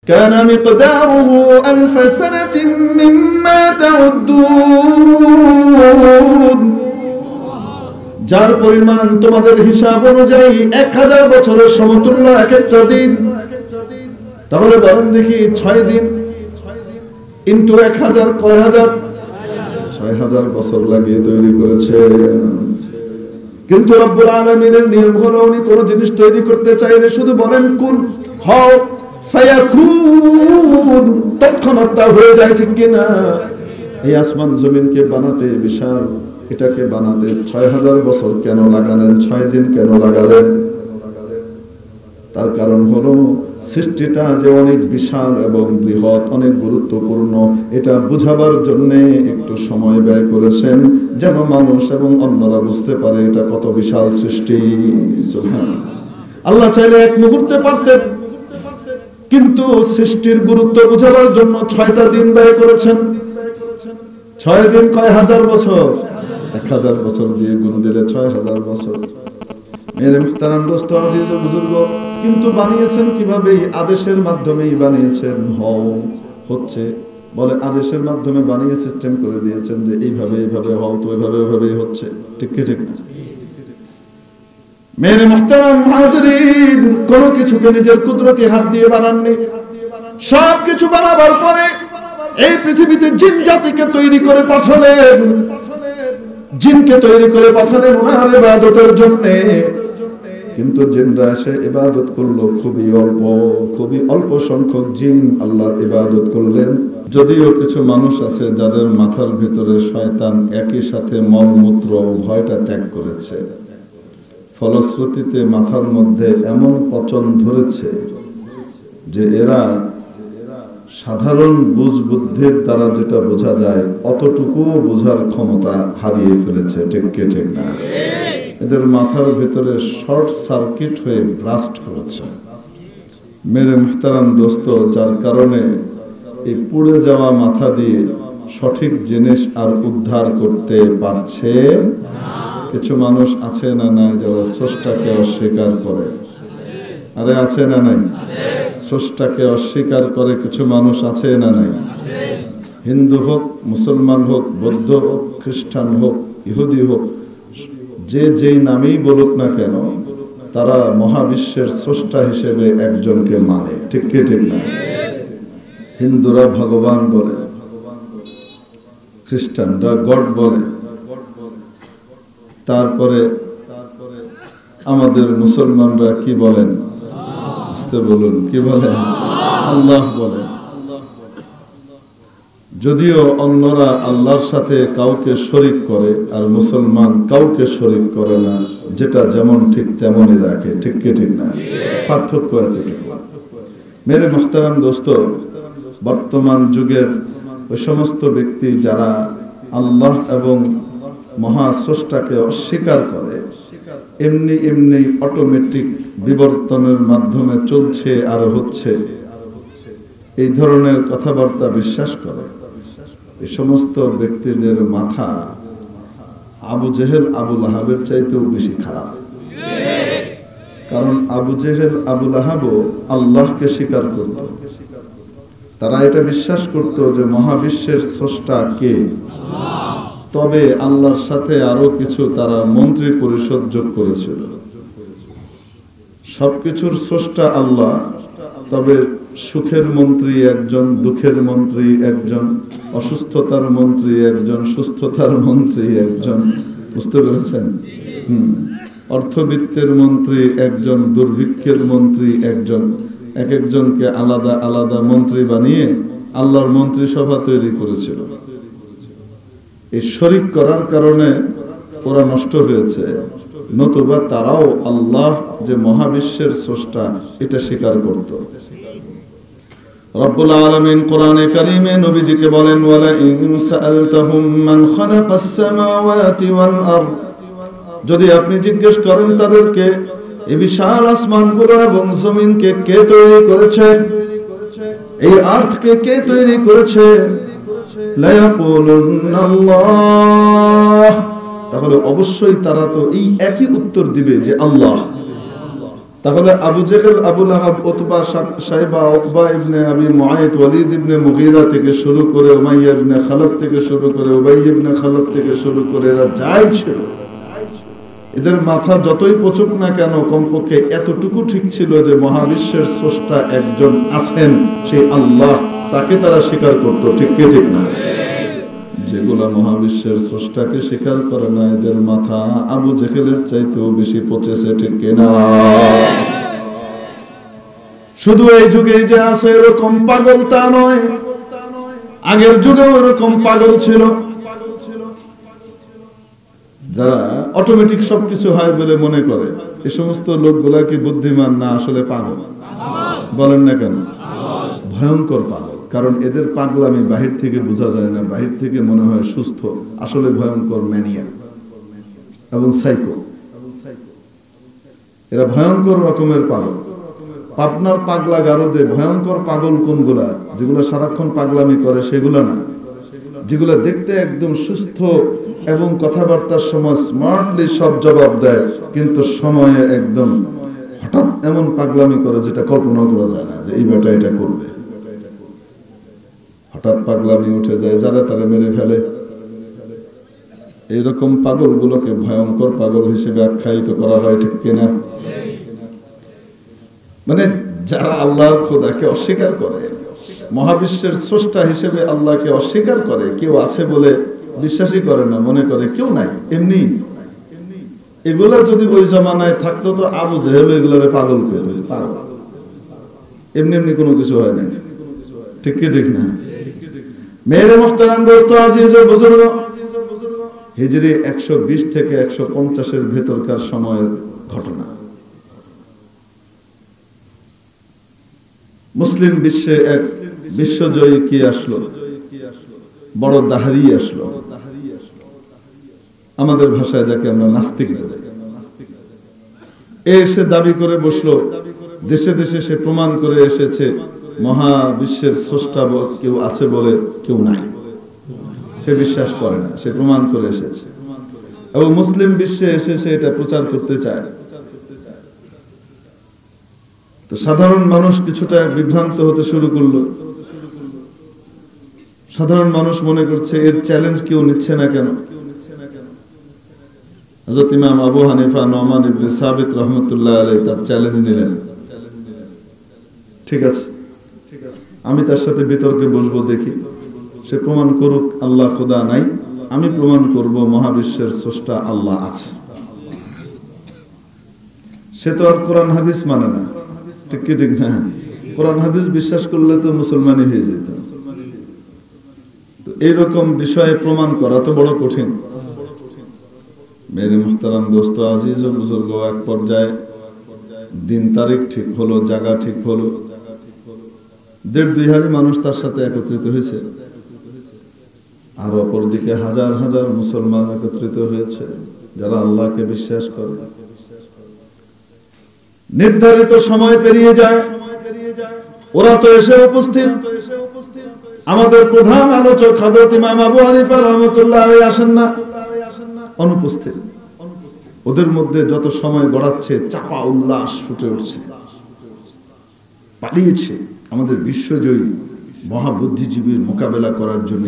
কানা মিকদারুহু আলফ সানাতিন মিম্মা তাউদ্দুন, যার পরিমাণ তোমাদের হিসাব অনুযায়ী 1000 বছরের সমতুল্য এক একটা দিন। তাহলে বলেন দেখি 6 দিন ইনটু 1000 কয় হাজার? 6000 বছর লাগিয়ে তৈরি করেছে। কিন্তু রব্বুল আলামিনের নিয়ম হলো উনি কোন জিনিস তৈরি করতে চাইলে শুধু বলেন কুন হও ফায়াকুন, তৎক্ষণাৎ তা হয়ে যায়, ঠিক কিনা? এই আসমান জমিনকে বানাতে, বিশাল এটাকে বানাতে 6000 বছর কেন লাগালেন? 6 দিন কেন লাগালেন? তার কারণ হলো সৃষ্টিটা যে অনেক বিশাল এবং বৃহৎ, অনেক গুরুত্বপূর্ণ, এটা বুঝাবার জন্য একটু সময় ব্যয় করেছেন, যেন মানুষ এবং অন্যরা বুঝতে পারে এটা কত বিশাল সৃষ্টি। আল্লাহ চাইলে এক মুহূর্তে পারতেন, কিন্তু সৃষ্টির গুরুত্ব বুঝাবার জন্য 6টা দিন ব্যয় করেছেন। 6 দিন কয় হাজার বছর? 1000 বছর দিয়ে গুণ দিলে 6000 বছর। মেরে মুহতারাম দোস্ত, আজিজ ও বুজুর্গ, কিন্তু বানিয়েছেন কিভাবে? আদেশের মাধ্যমেই বানিয়েছেন। হচ্ছে বলে আদেশের মাধ্যমে বানিয়ে সিস্টেম করে দিয়েছেন যে এইভাবে এইভাবে হও, তো এইভাবে ওইভাবেই হচ্ছে, ঠিক কি ঠিক না? মেরে মুহতারাম হাজরিন, কোনো কিছুকে নিজের কুদরতি হাত দিয়ে বানাননি। সব কিছু বানাবার পরে এই পৃথিবীতে জিন জাতিকে তৈরি করে পাঠালেন। জিনকে তৈরি করে পাঠালেন ওনার ইবাদতের জন্য। কিন্তু জিনরা এসে ইবাদত করলো খুবই অল্প সংখ্যক জিন আল্লাহর ইবাদত করলেন। যদিও কিছু মানুষ আছে যাদের মাথার ভিতরে শয়তান একই সাথে মলমূত্র ভয়টা ত্যাগ করেছে, ফলশ্রুতিতে মাথার মধ্যে এমন পচন ধরেছে যে এরা সাধারণ বুঝবুদ্ধির দ্বারা যেটা বোঝা যায় অতটুকু বোঝার ক্ষমতা হারিয়ে ফেলেছে, ঠিক কি ঠিক না? এদের মাথার ভিতরে শর্ট সার্কিট হয়ে ব্লাস্ট করেছে। মেরে মুহতারাম দোস্ত, যার কারণে এই পুড়ে যাওয়া মাথা দিয়ে সঠিক জিনিস আর উদ্ধার করতে পারছে। কিছু মানুষ আছে না নাই যারা স্রষ্টাকে অস্বীকার করে? আরে আছে না নাই? স্রষ্টাকে অস্বীকার করে কিছু মানুষ আছে না নাই? হিন্দু হোক, মুসলমান হোক, বৌদ্ধ হোক, খ্রিস্টান হোক, ইহুদি হোক, যে যেই নামেই বলুক না কেন, তারা মহাবিশ্বের স্রষ্টা হিসেবে একজনকে মানে, ঠিক কি ঠিক না? হিন্দুরা ভগবান বলে, খ্রিস্টানরা গড বলে, তারপরে আমাদের মুসলমানরা কি বলেন? আসতে বলুন, কি বলেন? আল্লাহ বলে। যদিও অন্যরা আল্লাহর সাথে কাউকে শরীক করে আর মুসলমান কাউকে শরীক করে না, যেটা যেমন ঠিক তেমনই রাখে, ঠিক কি ঠিক না? পার্থক্য এতটুকু। মেরে মুহতারাম দোস্ত, বর্তমান যুগের ওই সমস্ত ব্যক্তি যারা আল্লাহ এবং মহাস্রষ্টাকে অস্বীকার করে, এমনি অটোমেটিক বিবর্তনের মাধ্যমে চলছে আর হচ্ছে, এই ধরনের কথাবার্তা বিশ্বাস করে, এই সমস্ত ব্যক্তিদের মাথা আবু জেহেল আবু লাহাবের চাইতেও বেশি খারাপ। কারণ আবু জেহেল আবু লাহাবও আল্লাহকে স্বীকার করত। তারা এটা বিশ্বাস করত যে মহাবিশ্বের স্রষ্টা কে, তবে আল্লাহর সাথে আরো কিছু তারা মন্ত্রী পরিষদ যোগ করেছিল। সবকিছুর স্রষ্টা আল্লাহ, তবে সুখের মন্ত্রী একজন, দুঃখের মন্ত্রী একজন, অসুস্থতার মন্ত্রী একজন, সুস্থতার মন্ত্রী একজন, বুঝতে পেরেছেন? অর্থবিত্তের মন্ত্রী একজন, দুর্ভিক্ষের মন্ত্রী একজন, এক একজনকে আলাদা আলাদা মন্ত্রী বানিয়ে আল্লাহর মন্ত্রিসভা তৈরি করেছিল। এই শরীক করার কারণে ওরা নষ্ট হয়েছে, নতুবা তারাও আল্লাহ যে মহাবিশ্বের স্রষ্টা এটা স্বীকার করত। রব্বুল আলামিন কোরআনে কারীমে নবীজিকে বলেন, ওয়ালা ইন সাআলতাহুম মান খালাকাস সামাওয়াতি ওয়াল আরদ, যদি আপনি জিজ্ঞেস করেন তাদেরকে এই বিশাল আসমানগুলো এবং জমিনকে কে তৈরি করেছে, এই আর্থকে কে তৈরি করেছে, লা ইয়াকুলুন্না আল্লাহ, তাহলে অবশ্যই তারা তো এই একই উত্তর দিবে যে আল্লাহ। তাহলে আবু জেহেল, আবু লাহাব, উতবা, সাইবা, উকবা ইবনে আবি মুআইত, ওয়ালিদ ইবনে মুগীরা থেকে শুরু করে উমাইয়া ইবনে খালদ থেকে শুরু করে উবাই ইবনে খালদ থেকে শুরু করে এরা যাই ছিল, এদের মাথা যতই পচুক না কেন কমপক্ষে এতটুকু ঠিক ছিল যে মহাবিশ্বের স্রষ্টা একজন আছেন, সেই আল্লাহ, তাকে তারা স্বীকার করত। ঠিক কি ঠিক না? যেগুলা মহাবিশ্বের স্রষ্টাকে স্বীকার করে না, এদের মাথা আবু জেহেলের চাইতেও বেশি পচেছে। ঠিক কিনা? শুধু এই যুগে যে আছে এরকম পাগল তা নয়, আগের যুগেও এরকম পাগল ছিল, যারা অটোমেটিক সবকিছু হয় বলে মনে করে। এই সমস্ত লোকগুলা কি বুদ্ধিমান না আসলে পাগল? বলেন না কেন? ভয়ঙ্কর পাগল। কারণ এদের পাগলামি বাহির থেকে বোঝা যায় না, বাহির থেকে মনে হয় সুস্থ, আসলে ভয়ঙ্কর ম্যানিয়াক এবং সাইকো। এরা ভয়ঙ্কর রকমের পাগল। পাবনার পাগলা গারদে ভয়ঙ্কর পাগল কোনগুলা? যেগুলো সারাক্ষণ পাগলামি করে সেগুলা না, যেগুলো দেখতে একদম সুস্থ এবং কথাবার্তার সময় স্মার্টলি সব জবাব দেয়, কিন্তু সময়ে একদম হঠাৎ এমন পাগলামি করে যেটা কল্পনা করা যায় না যে এই বেটা এটা করবে। হঠাৎ পাগলামি উঠে যায়, যারা তারা মেরে ফেলে। এইরকম পাগলগুলোকে ভয়ঙ্কর পাগল হিসেবে আখ্যায়িত করা হয়। ঠিক কিনা? মানে যারা আল্লাহর খোদাকে অস্বীকার করে, মহাবিশ্বের স্রষ্টা হিসেবে আল্লাহকে অস্বীকার করে, কেউ আছে বলে বিশ্বাসই করে না, মনে করে কেউ নাই, এমনি। এগুলা যদি ওই জমানায় থাকতো তো আবু জেহেল এগুলারে পাগল পেত। পাগল এমনি এমনি কোনো কিছু হয় না। ঠিক কি ঠিক না? মেরে মুহতারাম দোস্ত আজিজ ও বুজুর্গ, হিজরি 120 থেকে 150 ভেতরকার সময়ের ঘটনা। মুসলিম বিশ্বে এক বিশ্বজয়ী কি আসলো, বড় দাহারি আসলো, আমাদের ভাষায় যাকে আমরা নাস্তিক বলি। এসে দাবি করে বসলো, দেশে দেশে সে প্রমাণ করে এসেছে মহাবিশ্বের স্রষ্টা কেউ আছে বলে কেউ নাই, সে বিশ্বাস করে না, সে প্রমাণ করে এসেছে। এবং মুসলিম বিশ্বে এসে সে এটা প্রচার করতে চায়। তো সাধারণ মানুষ কিছুটা বিভ্রান্ত হতে শুরু করলো। সাধারণ মানুষ মনে করছে এর চ্যালেঞ্জ কেউ নিচ্ছে না কেন। হযরত ইমাম আবু হানিফা নোমান ইবনে সাবিত রাহমাতুল্লাহ আলাইহি তার চ্যালেঞ্জ নিলেন। ঠিক আছে, আমি তার সাথে বিতর্কে বসবো, দেখি সে প্রমাণ করুক আল্লাহ খোদা নাই, আমি প্রমাণ করব মহাবিশ্বের স্রষ্টা আল্লাহ আছে। সে তো আর কোরআন হাদিস মানে না। ঠিক কি ঠিক না? কোরআন হাদিস বিশ্বাস করলে তো মুসলমানই হয়ে যেত। তো এইরকম বিষয়ে প্রমাণ করা তো বড় কঠিন। মেরে মুহতারাম দোস্ত আজিজ ও বুজুর্গ, এক পর্যায়ে দিন তারিখ ঠিক হলো, জায়গা ঠিক হলো, 1.5-2 হাজার মানুষ তার সাথে একত্রিত হয়েছে। আর অপরদিকে হাজার হাজার মুসলমান একত্রিত হয়েছে যারা আল্লাহকে বিশ্বাস করে। নির্ধারিত সময় পেরিয়ে যায়, ওরা তো এসে উপস্থিত। আমাদের প্রধান আলোচক হযরত ইমাম আবু হানিফা রাহমাতুল্লাহ আলাইহি আসেন না, অনুপস্থিত। ওদের মধ্যে যত সময় গড়াচ্ছে চাপা উল্লাস ফুটে উঠছে। পালিয়েছে আমাদের বিশ্বজয়ী মহাবুদ্ধিজীবীর মোকাবেলা করার জন্য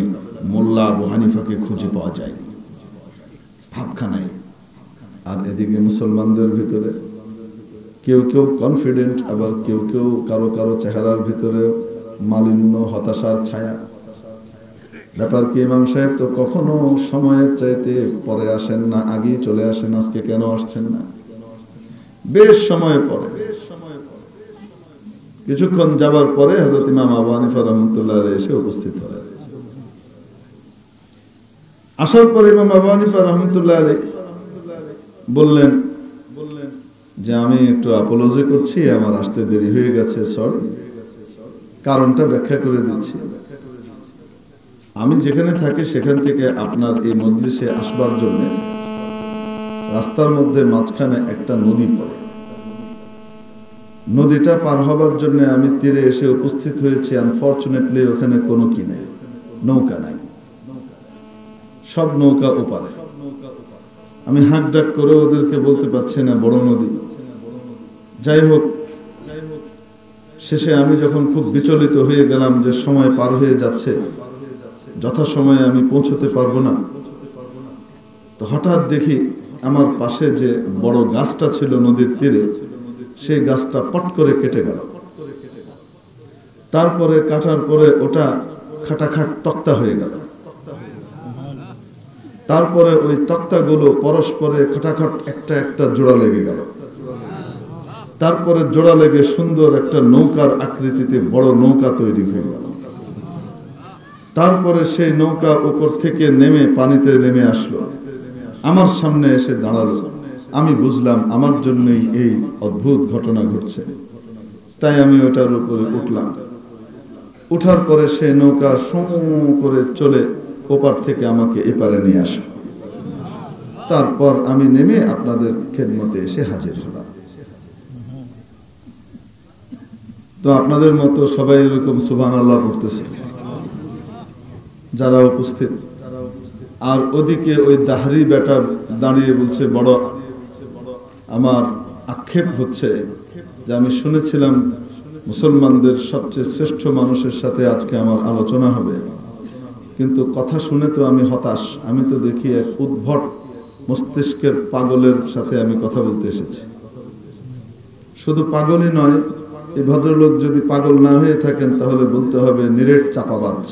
মোল্লা আবু হানিফাকে খুঁজে পাওয়া যায়নি ভাবখানায়। আর এদিকে মুসলমানদের ভিতরে কেউ কেউ কনফিডেন্ট, আবার কেউ কেউ কারো কারো চেহারার ভিতরে মালিন্য, হতাশার ছায়া। ব্যাপার কি, ইমাম সাহেব তো কখনো সময়ের চাইতে পরে আসেন না, আগেই চলে আসেন, আজকে কেন আসছেন না? বেশ সময় পরে, কিছুক্ষণ যাবার পরে হযরত ইমাম আবু হানিফা রাহমাতুল্লাহ আলাইহি এসে উপস্থিত হলেন। আসার পরে ইমাম আবু হানিফা রাহমাতুল্লাহ আলাইহি বললেন যে আমি একটু আপোলজি করছি, আমার আসতে দেরি হয়ে গেছে, সরি। কারণটা ব্যাখ্যা করে দিচ্ছি। আমি যেখানে থাকি সেখান থেকে আপনার এই মজলিসে আসবার জন্য রাস্তার মধ্যে মাঝখানে একটা নদী পড়ে। নদীটা পার হবার জন্য আমি তীরে এসে উপস্থিত হয়েছি। আনফরচুনেটলি ওখানে কোনো কি নেই, নৌকা নাই, সব নৌকা ওপারে। আমি হাঁক ডাক করে ওদেরকে বলতে পারছি না, বড় নদী, যাই হোক, শেষে আমি যখন খুব বিচলিত হয়ে গেলাম যে সময় পার হয়ে যাচ্ছে, যথাসময়ে আমি পৌঁছতে পারবো না, তো হঠাৎ দেখি আমার পাশে যে বড় গাছটা ছিল নদীর তীরে, সেই গাছটা পট করে কেটে গেল। তারপরে কাটার পরে ওটা খাটাখাট তক্তা হয়ে গেল। তারপরে ওই তক্তাগুলো পরস্পরে খাটাখাট একটা একটা জোড়া লেগে গেল। তারপরে জোড়া লেগে সুন্দর একটা নৌকার আকৃতিতে বড় নৌকা তৈরি হয়ে গেল। তারপরে সেই নৌকা উপর থেকে নেমে পানিতে নেমে আসলো, আমার সামনে এসে দাঁড়ালো। আমি বুঝলাম আমার জন্যই এই অদ্ভুত ঘটনা ঘটছে। তাই আমি ওটার উপরে উঠলাম। উঠার পরে সেই নৌকা সঁ করে চলে ওপার থেকে আমাকে এপারে নিয়ে আসলো। তারপর আমি নেমে আপনাদের খেদমতে এসে হাজির হলাম। তো আপনাদের মতো সবাই এরকম সুবহানাল্লাহ পড়তেছে যারা উপস্থিত। আর ওদিকে ওই দাহরি বেটা দাঁড়িয়ে বলছে, বড় আমার আক্ষেপ হচ্ছে যে আমি শুনেছিলাম মুসলমানদের সবচেয়ে শ্রেষ্ঠ মানুষের সাথে আজকে আমার আলোচনা হবে, কিন্তু কথা শুনে তো আমি হতাশ। আমি তো দেখি এক উদ্ভট মস্তিষ্কের পাগলের সাথে আমি কথা বলতে এসেছি। শুধু পাগলই নয়, এই ভদ্রলোক যদি পাগল না হয়ে থাকেন তাহলে বলতে হবে নিরেট চাপাবাজ।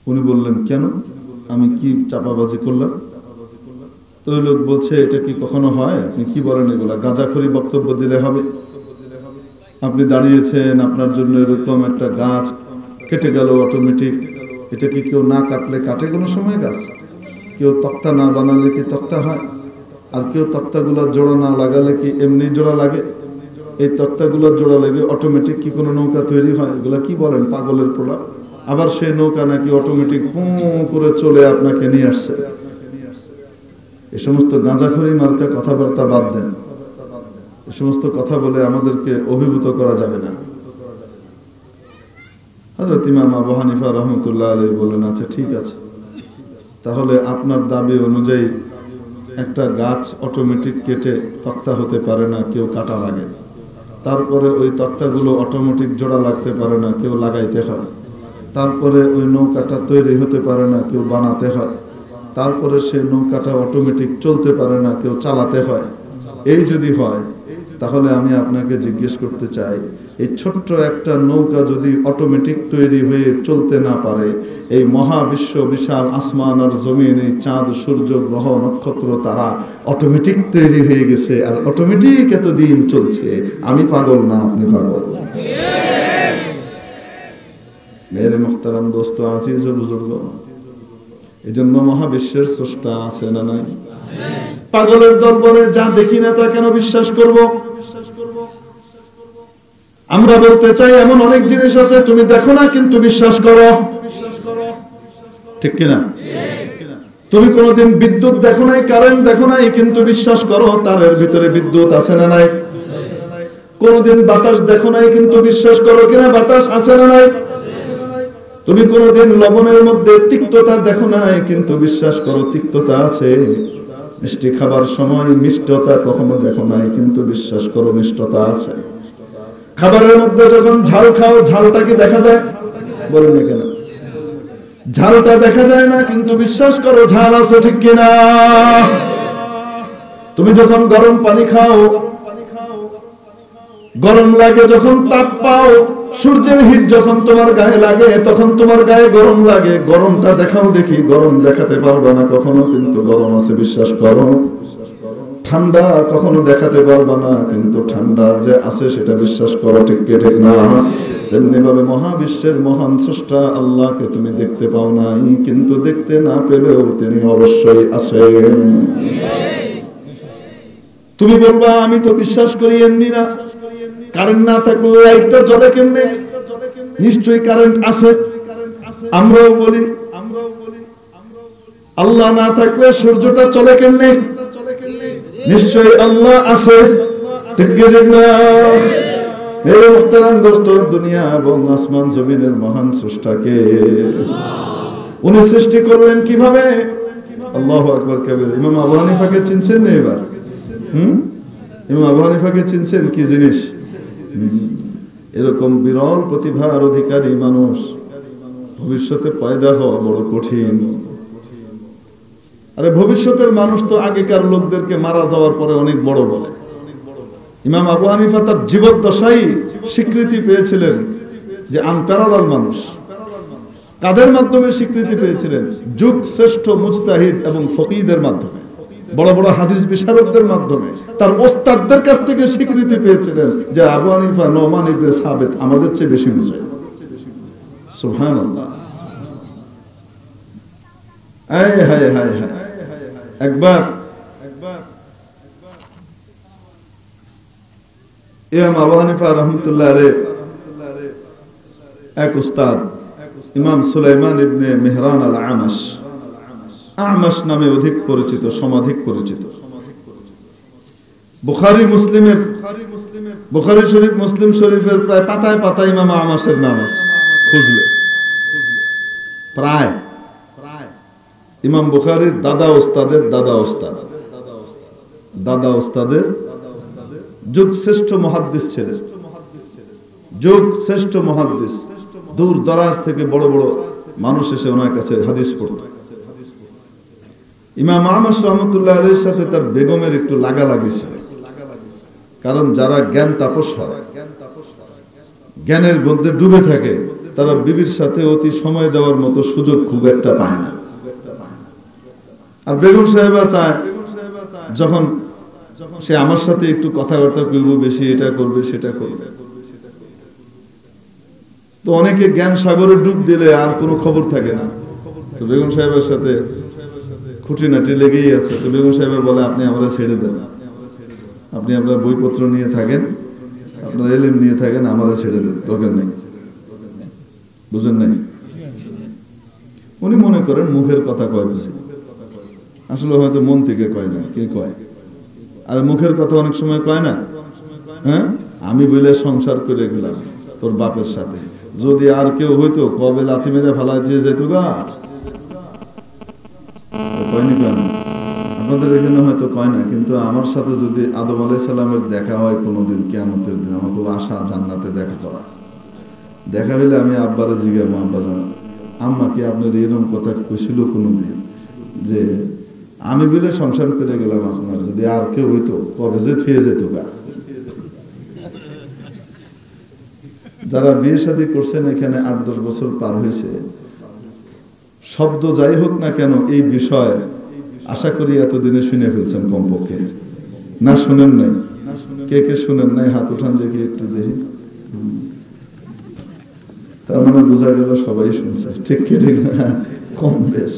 উনি বললেন, কেন, আমি কি চাপাবাজি করলাম? তো ওই লোক বলছে, এটা কি কখনো হয়? আপনি কি বলেন এগুলা? গাঁজাখড়ি বক্তব্য দিলে হবে? আপনি দাঁড়িয়েছেন, আপনার জন্য এরকম একটা গাছ কেটে গেল অটোমেটিক। এটা কি কেউ না কাটলে কাটে কোনো সময় গাছ? কেউ তক্তা না বানালে কি তক্তা হয়? আর কেউ তক্তাগুলো জোড়া না লাগালে কি এমনি জোড়া লাগে? এই তক্তাগুলো জোড়া লেগে অটোমেটিক কি কোনো নৌকা তৈরি হয়? এগুলা কি বলেন, পাগলের প্রলাপ। আবার সেই নৌকা নাকি অটোমেটিক পু করে চলে আপনাকে নিয়ে আসছে। এই সমস্ত গাঁজাখড়ি মার্কা কথাবার্তা বাদ দেন। এই সমস্ত কথা বলে আমাদেরকে অভিভূত করা যাবে না। হযরত ইমাম আবু হানিফা রাহমাতুল্লাহ আলাইহি বলেন, আচ্ছা ঠিক আছে, তাহলে আপনার দাবি অনুযায়ী একটা গাছ অটোমেটিক কেটে তক্তা হতে পারে না, কেউ কাটা লাগে। তারপরে ওই তক্তাগুলো অটোমেটিক জোড়া লাগতে পারে না, কেউ লাগাইতে হয়। তারপরে ওই নৌকাটা তৈরি হতে পারে না, কেউ বানাতে হয়। তারপরে সেই নৌকাটা অটোমেটিক চলতে পারে না, কেউ চালাতে হয়। এই যদি হয়, তাহলে আমি আপনাকে জিজ্ঞেস করতে চাই, এই ছোট্ট একটা নৌকা যদি অটোমেটিক তৈরি হয়ে চলতে না পারে, এই মহাবিশ্ব বিশাল আসমান আর জমিন, এই চাঁদ সূর্য গ্রহ নক্ষত্র তারা অটোমেটিক তৈরি হয়ে গেছে, আর অটোমেটিক এতদিন চলছে। আমি পাগল না, আপনি পাগল। মেরে মুহতারাম দোস্ত, আজিজ ও বুজুর্গ, এই জন্য মহাবিশ্বের স্রষ্টা আছে না নাই? পাগলের দল বলে, যা দেখি না তা কেন বিশ্বাস করব? আমরা বলতে চাই, এমন অনেক জিনিস আছে তুমি দেখো না কিন্তু বিশ্বাস করো, ঠিক কিনা? তুমি কোনোদিন বিদ্যুৎ দেখো নাই, কারেন্ট দেখো নাই, কিন্তু বিশ্বাস করো তারের ভিতরে বিদ্যুৎ আছে না নাই। কোনোদিন বাতাস দেখো নাই, কিন্তু বিশ্বাস করো কিনা বাতাস আছে না নাই। তুমি কোনোদিন লবণের মধ্যে তিক্ততা দেখো নাই, কিন্তু বিশ্বাস করো তিক্ততা আছে। মিষ্টি খাবার সময় মিষ্টতা কখনো দেখো নাই, কিন্তু বিশ্বাস করো মিষ্টতা আছে। খাবারের মধ্যে যখন ঝাল খাও, ঝালটা কি দেখা যায়? বলেন না কেন? ঝালটা দেখা যায় না, কিন্তু বিশ্বাস করো ঝাল আছে, ঠিক কিনা? তুমি যখন গরম পানি খাও, গরম লাগে, যখন তাপ পাও, সূর্যের হিট যখন তোমার গায়ে লাগে, তখন তোমার গায়ে গরম লাগে। গরমটা দেখাও দেখি, গরম দেখাতে পারবে না কখনো, কিন্তু গরম আছে, বিশ্বাস করো। ঠান্ডা কখনো দেখাতে পারবে না, কিন্তু ঠান্ডা যে আছে সেটা বিশ্বাস করো, ঠিক কি ঠিক না? তেমনি ভাবে মহাবিশ্বের মহান স্রষ্টা আল্লাহকে তুমি দেখতে পাও নাই, কিন্তু দেখতে না পেলেও তিনি অবশ্যই আছেন। তুমি বলবা, আমি তো বিশ্বাস করি এমনি না, কারেন্ট না থাকলে লাইটটা জ্বলে কেমনে? নিশ্চয়ই কারেন্ট আছে। আমরাও বলি, আল্লাহ না থাকলে সূর্যটা চলে কেমনে? নিশ্চয়ই আল্লাহ আছে, ঠিক কি ঠিক না? মেরে মুহতারাম দোস্ত, দুনিয়া এবং আসমান জমিনের মহান স্রষ্টাকে উনি সৃষ্টি করলেন কিভাবে? আল্লাহু আকবার কবির। ইমাম আবু হানিফাকে চিনছেন না? এবার ইমাম আবু হানিফাকে চিনছেন কি জিনিস? এরকম বিরল প্রতিভার অধিকারী মানুষ ভবিষ্যতে পয়দা হওয়া বড় কঠিন। আরে ভবিষ্যতের মানুষ তো আগেকার লোকদেরকে মারা যাওয়ার পরে অনেক বড় বলে। ইমাম আবু হানিফা তার জীবদ্দশায় স্বীকৃতি পেয়েছিলেন যে আনপ্যারালাল মানুষ। কাদের মাধ্যমে স্বীকৃতি পেয়েছিলেন? যুগ শ্রেষ্ঠ মুজতাহিদ এবং ফকিহদের মাধ্যমে, বড় বড় হাদিস বিশারদদের মাধ্যমে, তার ওস্তাদদের কাছ থেকে স্বীকৃতি পেয়েছিলেন যে আবু হানিফা নোমান ইবনে সাবিত আমাদের চেয়ে বেশি বুঝে। সুবহানাল্লাহ। হায় হায় হায় হায়। একবার ইমাম আবু হানিফা রাহমাতুল্লাহ আলাইহি এক উস্তাদ ইমাম সুলাইমান ইবনে মেহরান আল আমাশ, আমাশ নামে অধিক পরিচিত, সমাধিক পরিচিত, বুখারী মুসলিমের, বুখারী শরীফ মুসলিম শরীফের প্রায় পাতায় পাতায় ইমাম আমাশের নাম আছে খুঁজলে। প্রায় ইমাম বুখারীর দাদা ওস্তাদের দাদা ওস্তাদ, দাদা ওস্তাদের যুগ শ্রেষ্ঠ মুহাদ্দিস ছিলেন, যুগ শ্রেষ্ঠ মুহাদ্দিস। দূর দরাজ থেকে বড় বড় মানুষ এসে ওনার কাছে হাদিস পড়ত। ইমাম আমাশ রাহমাতুল্লাহ আলাইহির সাথে তার বেগমের একটু লাগালাগি ছিল, কারণ যারা জ্ঞান তাপস হয়, জ্ঞানের মধ্যে ডুবে থাকে, তারা বিবির সাথে অতি সময় দেওয়ার মতো সুযোগ খুব একটা পায় না। আর বেগম সাহেবা চায় যখন সে আমার সাথে একটু কথাবার্তা কইব, বেশি এটা করবে সেটা করবে। তো অনেকে জ্ঞান সাগরে ডুব দিলে আর কোনো খবর থাকে না। তো বেগম সাহেবের সাথে খুঁটিনাটি লেগেই আছে। তো বেগম সাহেব বলে, আপনি আমরা ছেড়ে দেন, আপনি আপনার বইপত্র নিয়ে থাকেন, আপনার এলিম নিয়ে থাকেন, আমরা ছেড়ে দেন, দরকার নেই। বুঝেন নাই? উনি মনে করেন মুখের কথা কয় বুঝি, আসলে হয়তো মন থেকে কয় না। কে কয়? আর মুখের কথা অনেক সময় কয় না। হ্যাঁ, আমি বলে সংসার করে গেলাম তোর বাপের সাথে, যদি আর কেউ হইতো কবে লাথি মেরে ফেলা দিয়ে যেত গা। কয়নি? কয় না? আপনাদের এখানে হয়তো কয় না, কিন্তু আমার সাথে যদি আদম আলাইহিস সালামের দেখা হয় কোনোদিন কিয়ামতের দিন, আমার খুব আশা জান্নাতে দেখা করা। দেখা হইলে আমি আব্বারে জিজ্ঞাসা, আব্বা জান, আম্মা কি আপনার এরকম কথা কইছিল কোনোদিন যে আমি বলে সংসার করে গেলাম, আপনার যদি আর কেউ হইতো কবে যে থুয়ে যেত গা। যারা বিয়ে শাদী করছেন এখানে 8-10 বছর পার হয়েছে, শব্দ যাই হোক না কেন এই বিষয় আশা করি এতদিনে শুনে ফেলছেন কমপক্ষে। না শুনেন নাই? কে কে শুনেন নাই হাত উঠান দেখি, একটু দেখি। তার মানে বোঝা গেল সবাই শুনছে। ঠিক কি ঠিক না? কম বেশ।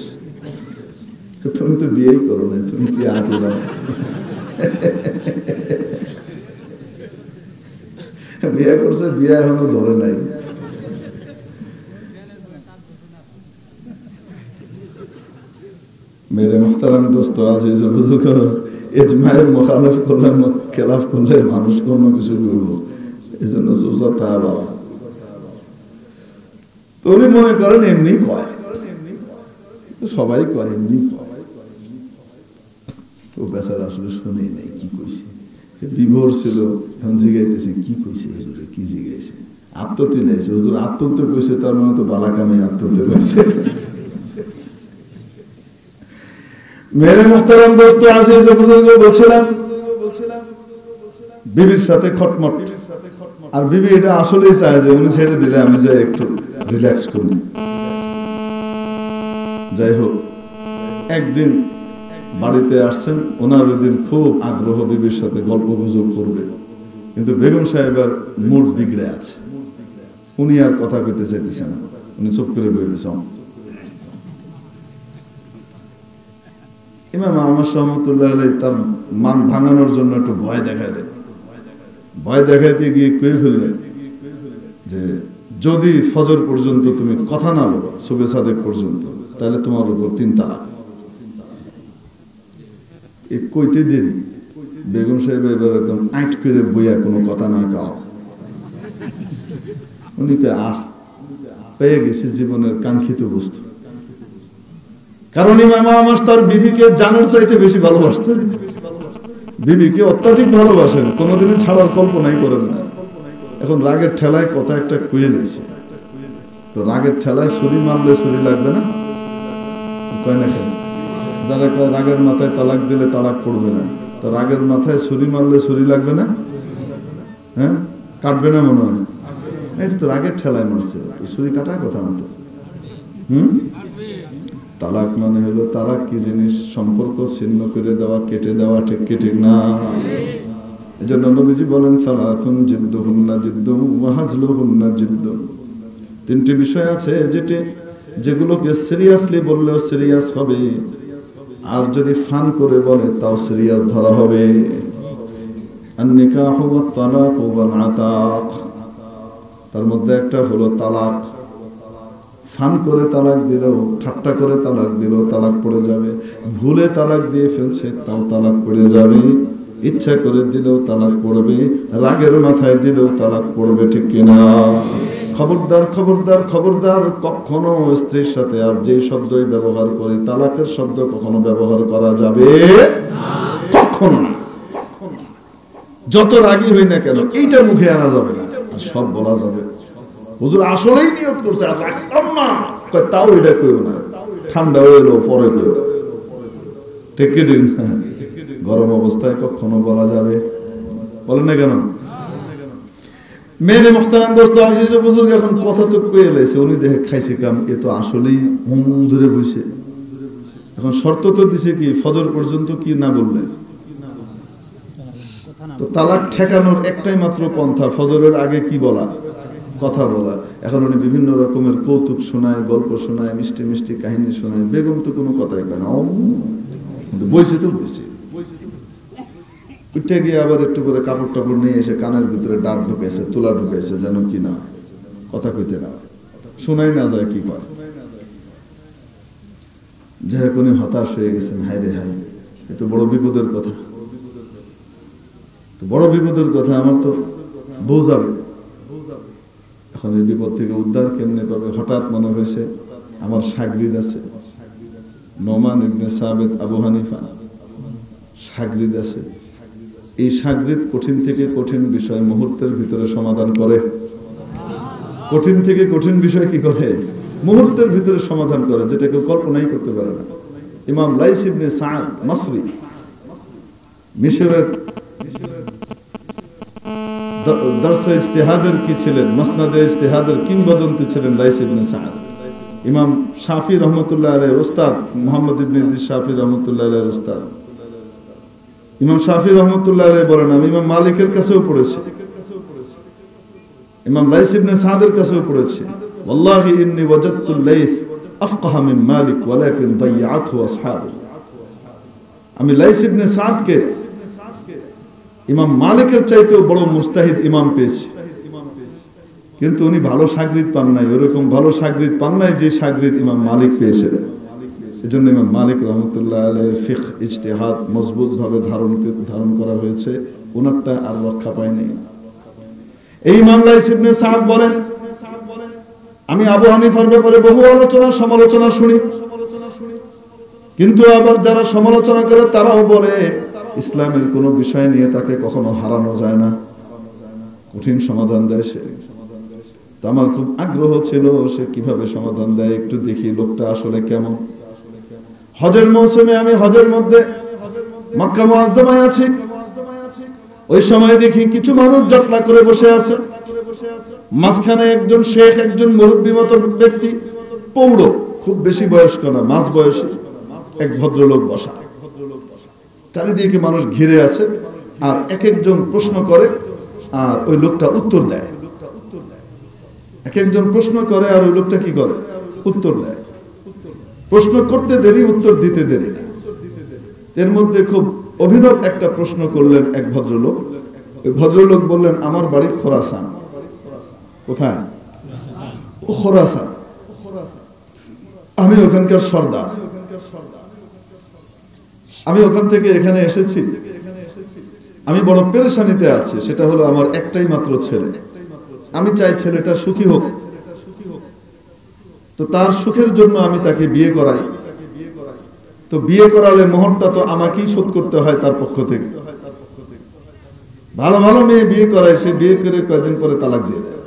তুমি তো বিয়েই করো না, তুমি কি হাত উঠাও? বিয়ে করছে, বিয়ে এখনো ধরে নাই। মেরে মুহতারাম দোস্ত, আজিজ ও বুজুর্গ, ইজমায়ের মুখালিফ করলে, খেলাফ করলে মানুষ কোনো কিছু করব, এই জন্য সোজা তা বাবা। তো উনি মনে করেন এমনি কয়, সবাই কয় এমনি কয়। ও বেচারা আসলে শুনেই নাই কি কইছে, বিভোর ছিল। এখন জিগাইতেছে কি কইছে হুজুরে, কি জিগাইছে? আত্মতি নাইছে হুজুর, আত্মতে কইছে, তার মানে তো বালাকামে আত্মতে কইছে। মেরে মুহতারাম দোস্ত, আজিজ ও বুজুর্গ, বলছিলাম বিবির সাথে খটমট। আর বিবি এটা আসলেই চায় যে উনি ছেড়ে দিলে আমি যাই একটু রিল্যাক্স করব। যাই হোক, একদিন বাড়িতে আসছেন, ওনার ওদিন খুব আগ্রহ বিবির সাথে গল্প গুজব করবে, কিন্তু বেগম সাহেবের মুড বিগড়ে আছে। উনি আর কথা কইতে চাইতেছেন না, উনি চুপ করে বসে। ইমাম আমাশ রাহমাতুল্লাহ আলাইহি তার মান ভাঙানোর জন্য একটু ভয় দেখাইলেন। ভয় দেখাইতে গিয়ে কয়ে ফেললেন যে যদি ফজর পর্যন্ত তুমি কথা না বলো, সুবে সাদেক পর্যন্ত, তাহলে তোমার উপর 3 তালাক। কইতে দেরি, বেগম সাহেব এবার একদম আইট করে বইয়া কোনো কথা না কাও। উনি পেয়ে গেছে জীবনের কাঙ্ক্ষিত বস্তু। কারণ ইমাম আমাশ তার বিবিকে জানার চাইতে বেশি ভালোবাসতেন। বিবিকে অত্যাধিক ভালোবাসেন, কোনোদিনই ছাড়ার কল্পনাই করেন না। এখন রাগের ঠেলায় কথা একটা কুয়ে নিয়েছে, তো রাগের ঠেলায় ছুরি মারলে ছুরি লাগবে না, কয় না কেন? যারা কয় রাগের মাথায় তালাক দিলে তালাক পড়বে না, তো রাগের মাথায় ছুরি মারলে ছুরি লাগবে না? হ্যাঁ, কাটবে না মনে হয়? এটা তো রাগের ঠেলায় মারছে, তো ছুরি কাটার কথা না তো। তালাক মানে হলো, তালাক কি জিনিস? সম্পর্ক ছিন্ন করে দেওয়া, কেটে দেওয়া, ঠিক কি ঠিক না? এজন্য নবীজি বলেন সালাতুন জিদ্দুহুন্না জিদ্দুন ওয়া হাজলুহুন্না জিদ্দুন। তিনটি বিষয় আছে যেগুলোকে সিরিয়াসলি বললেও সিরিয়াস হবে, আর যদি ফান করে বলে তাও সিরিয়াস ধরা হবে। আন-নিকাহু ওয়াত তালাকু ওয়াল আতাক, তার মধ্যে একটা হলো তালাক। ফান করে তালাক দিলেও, ঠাট্টা করে তালাক দিলেও তালাক পড়ে যাবে। ভুলে তালাক দিয়ে ফেলছে তাও তালাক পড়ে যাবে। ইচ্ছা করে দিলেও তালাক পড়বে, রাগের মাথায় দিলেও তালাক পড়বে, ঠিক কিনা? খবরদার খবরদার খবরদার, কখনো স্ত্রীর সাথে আর যে শব্দই ব্যবহার করি, তালাকের শব্দ কখনো ব্যবহার করা যাবে কখনো না। যত রাগী হই না কেন, এইটা মুখে আনা যাবে না, আর সব বলা যাবে। হুজুর আসলেই নিয়ত করছে আর রাখতাম না, তাও এটা কইও না, ঠান্ডা হয়ে এলো পরে কইও, ঠিক কি ঠিক না? গরম অবস্থায় কখনো বলা যাবে, বলেন না কেন? মেরে মুহতারাম দোস্ত আজিজ ও বুজুর্গ, এখন কথা তো কয়ে লাইছে, উনি দেখে খাইছে কাম, এ তো আসলেই ধরে বইছে। এখন শর্ত তো দিছে কি, ফজর পর্যন্ত কি না বললে তো তালাক ঠেকানোর একটাই মাত্র পন্থা, ফজরের আগে কি বলা, কথা বলা। এখন উনি বিভিন্ন রকমের কৌতুক শোনায়, গল্প শোনায়, মিষ্টি মিষ্টি কাহিনী শোনায়। বেগম তো কোনো কথাই কয় না, বইছে তো বইছে। উঠে গিয়ে আবার একটু করে কাপড় টাপড় নিয়ে এসে কানের ভিতরে ডাক ঢুকেছে, তুলা ঢুকেছে, যেন কি না কথা কইতে না শোনাই না যায় কি কয়। যাই হোক, উনি হতাশ হয়ে গেছেন, হায় রে হায়, এ তো বড় বিপদের কথা, তো বড় বিপদের কথা, আমার তো বউ যাবে। এখন এই বিপদ থেকে উদ্ধার কেমনে পাবে? হঠাৎ মনে হয়েছে আমার শাগরিদ আছে, নোমান ইবনে সাবিত আবু হানিফা শাগরিদ আছে। এই শাগরিদ কঠিন থেকে কঠিন বিষয় মুহূর্তের ভিতরে সমাধান করে। কঠিন থেকে কঠিন বিষয় কি করে? মুহূর্তের ভিতরে সমাধান করে, যেটা কেউ কল্পনাই করতে পারে না। ইমাম লাইস ইবনে সাদ মাসরি, মিশরের দরসে ইজতিহাদের কি ছিলেন, মাসনাদে ইজতিহাদের কিংবদন্তি ছিলেন লাইস ইবনে সাদ। ইমাম শাফি রহমতুল্লাহ আলাইহির উস্তাদ, মুহাম্মদ ইবনে ইদ্রিস শাফি রহমতুল্লাহ আলাইহির উস্তাদ। ইমাম শাফি রহমতুল্লাহ আলাইহি বলেন, আমি ইমাম মালিকের কাছেও পড়েছি, ইমাম লাইস ইবনে সাদের কাছেও পড়েছি। ওয়াল্লাহি ইন্নী ওয়াজাদতুল লাইস আফকাহা মিন মালিক ওয়ালাকিন দাইয়াতহু আসহাবু। আমি লাইস ইবনে সাদকে ইমাম মালিকের চাইতেও বড় মুস্তাহিদ ইমাম পেয়েছি, কিন্তু উনি ভালো শাগরিদ পান নাই, ওরকম ভালো শাগরিদ পান নাই যে শাগরিদ ইমাম মালিক পেয়েছিলেন। এজন্য ইমাম মালিক রহমতুল্লাহ আলাইহির ফিকহ ইজতিহাদ মজবুত ভাবে ধারণ করা হয়েছে, ওনারটা আর রক্ষা পায়নি। এই ইমাম লাইস ইবনে সাদ বলেন, আমি আবু হানিফার ব্যাপারে বহু আলোচনা সমালোচনা শুনি, কিন্তু আবার যারা সমালোচনা করে তারাও বলে ইসলামের কোনো বিষয় নিয়ে তাকে কখনো হারানো যায় না, কঠিন সমাধান দেয় সে। তো আমার খুব আগ্রহ ছিল সে কিভাবে সমাধান দেয়, একটু দেখি লোকটা আসলে কেমন। হজের মৌসুমে আমি হজের মধ্যে মক্কা মুআজ্জামায় আছি, ওই সময় দেখি কিছু মানুষ জটলা করে বসে আছে, মাঝখানে একজন শেখ, একজন মুরব্বী মতো ব্যক্তি, পৌড়, খুব বেশি বয়স্ক না, মাঝ বয়সী এক ভদ্রলোক বসা। চারিদিকে মানুষ ঘিরে আছে, আর এক একজন প্রশ্ন করে আর ওই লোকটা উত্তর দেয়। এক একজন প্রশ্ন করে আর ওই লোকটা কি করে, উত্তর দেয়। প্রশ্ন করতে দেরি, উত্তর দিতে দেরি না। এর মধ্যে খুব অভিনব একটা প্রশ্ন করলেন এক ভদ্রলোক। ওই ভদ্রলোক বললেন, আমার বাড়ি খোরাসান। কোথায়? খোরাসান। আমি ওখানকার সর্দার, আমি ওখান থেকে এখানে এসেছি, আমি বড় পেরেশানিতে আছি। সেটা হলো আমার একটাই মাত্র ছেলে, আমি চাই ছেলেটা সুখী হোক, তো তার সুখের জন্য আমি তাকে বিয়ে করাই। তো বিয়ে করালে মোহরটা তো আমাকেই শোধ করতে হয় তার পক্ষ থেকে, ভালো ভালো মেয়ে বিয়ে করায়, সে বিয়ে করে কয়েকদিন পরে তালাক দিয়ে দেয়,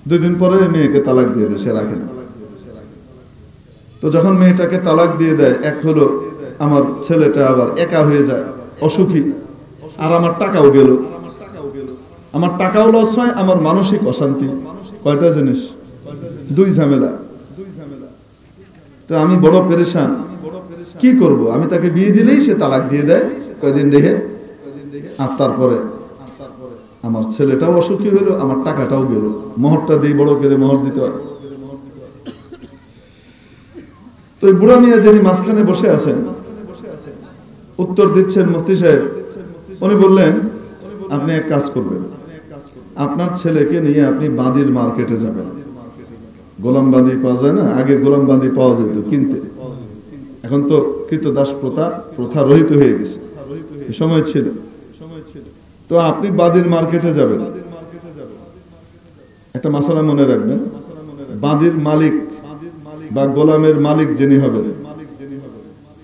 2 দিন পরে মেয়েকে তালাক দিয়ে দেয়, সে রাখে না। তো যখন মেয়েটাকে তালাক দিয়ে দেয়, এক হলো আমার ছেলেটা আবার একা হয়ে যায়, অসুখী, আর আমার টাকাও গেল, আমার টাকাও লস হয়, আমার মানসিক অশান্তি, কয়টা জিনিস, 2 ঝামেলা। তো আমি বড় পেরেশান, কি করব? আমি তাকে বিয়ে দিলেই সে তালাক দিয়ে দেয় কয়দিন রেখে, আর তারপরে আমার ছেলেটাও অসুখী হলো, আমার টাকাটাও গেল, মোহরটা দিই, বড় করে মোহর দিতে হয়। তো এই বুড়া মিয়া যিনি মাঝখানে বসে আছেন, উত্তর দিচ্ছেন মুফতি সাহেব, উনি বললেন, আপনি এক কাজ করবেন, আপনার ছেলেকে নিয়ে আপনি বাঁদির মার্কেটে যাবেন। গোলাম বাঁধি পাওয়া যায় না, আগে গোলাম বাঁধি পাওয়া যেত কিনতে, এখন তো কৃতদাস প্রথা রহিত হয়ে গেছে, সময় ছিল। তো আপনি বাঁদির মার্কেটে যাবেন, একটা মাসালা মনে রাখবেন, বাঁদির মালিক বা গোলামের মালিক যিনি হবেন,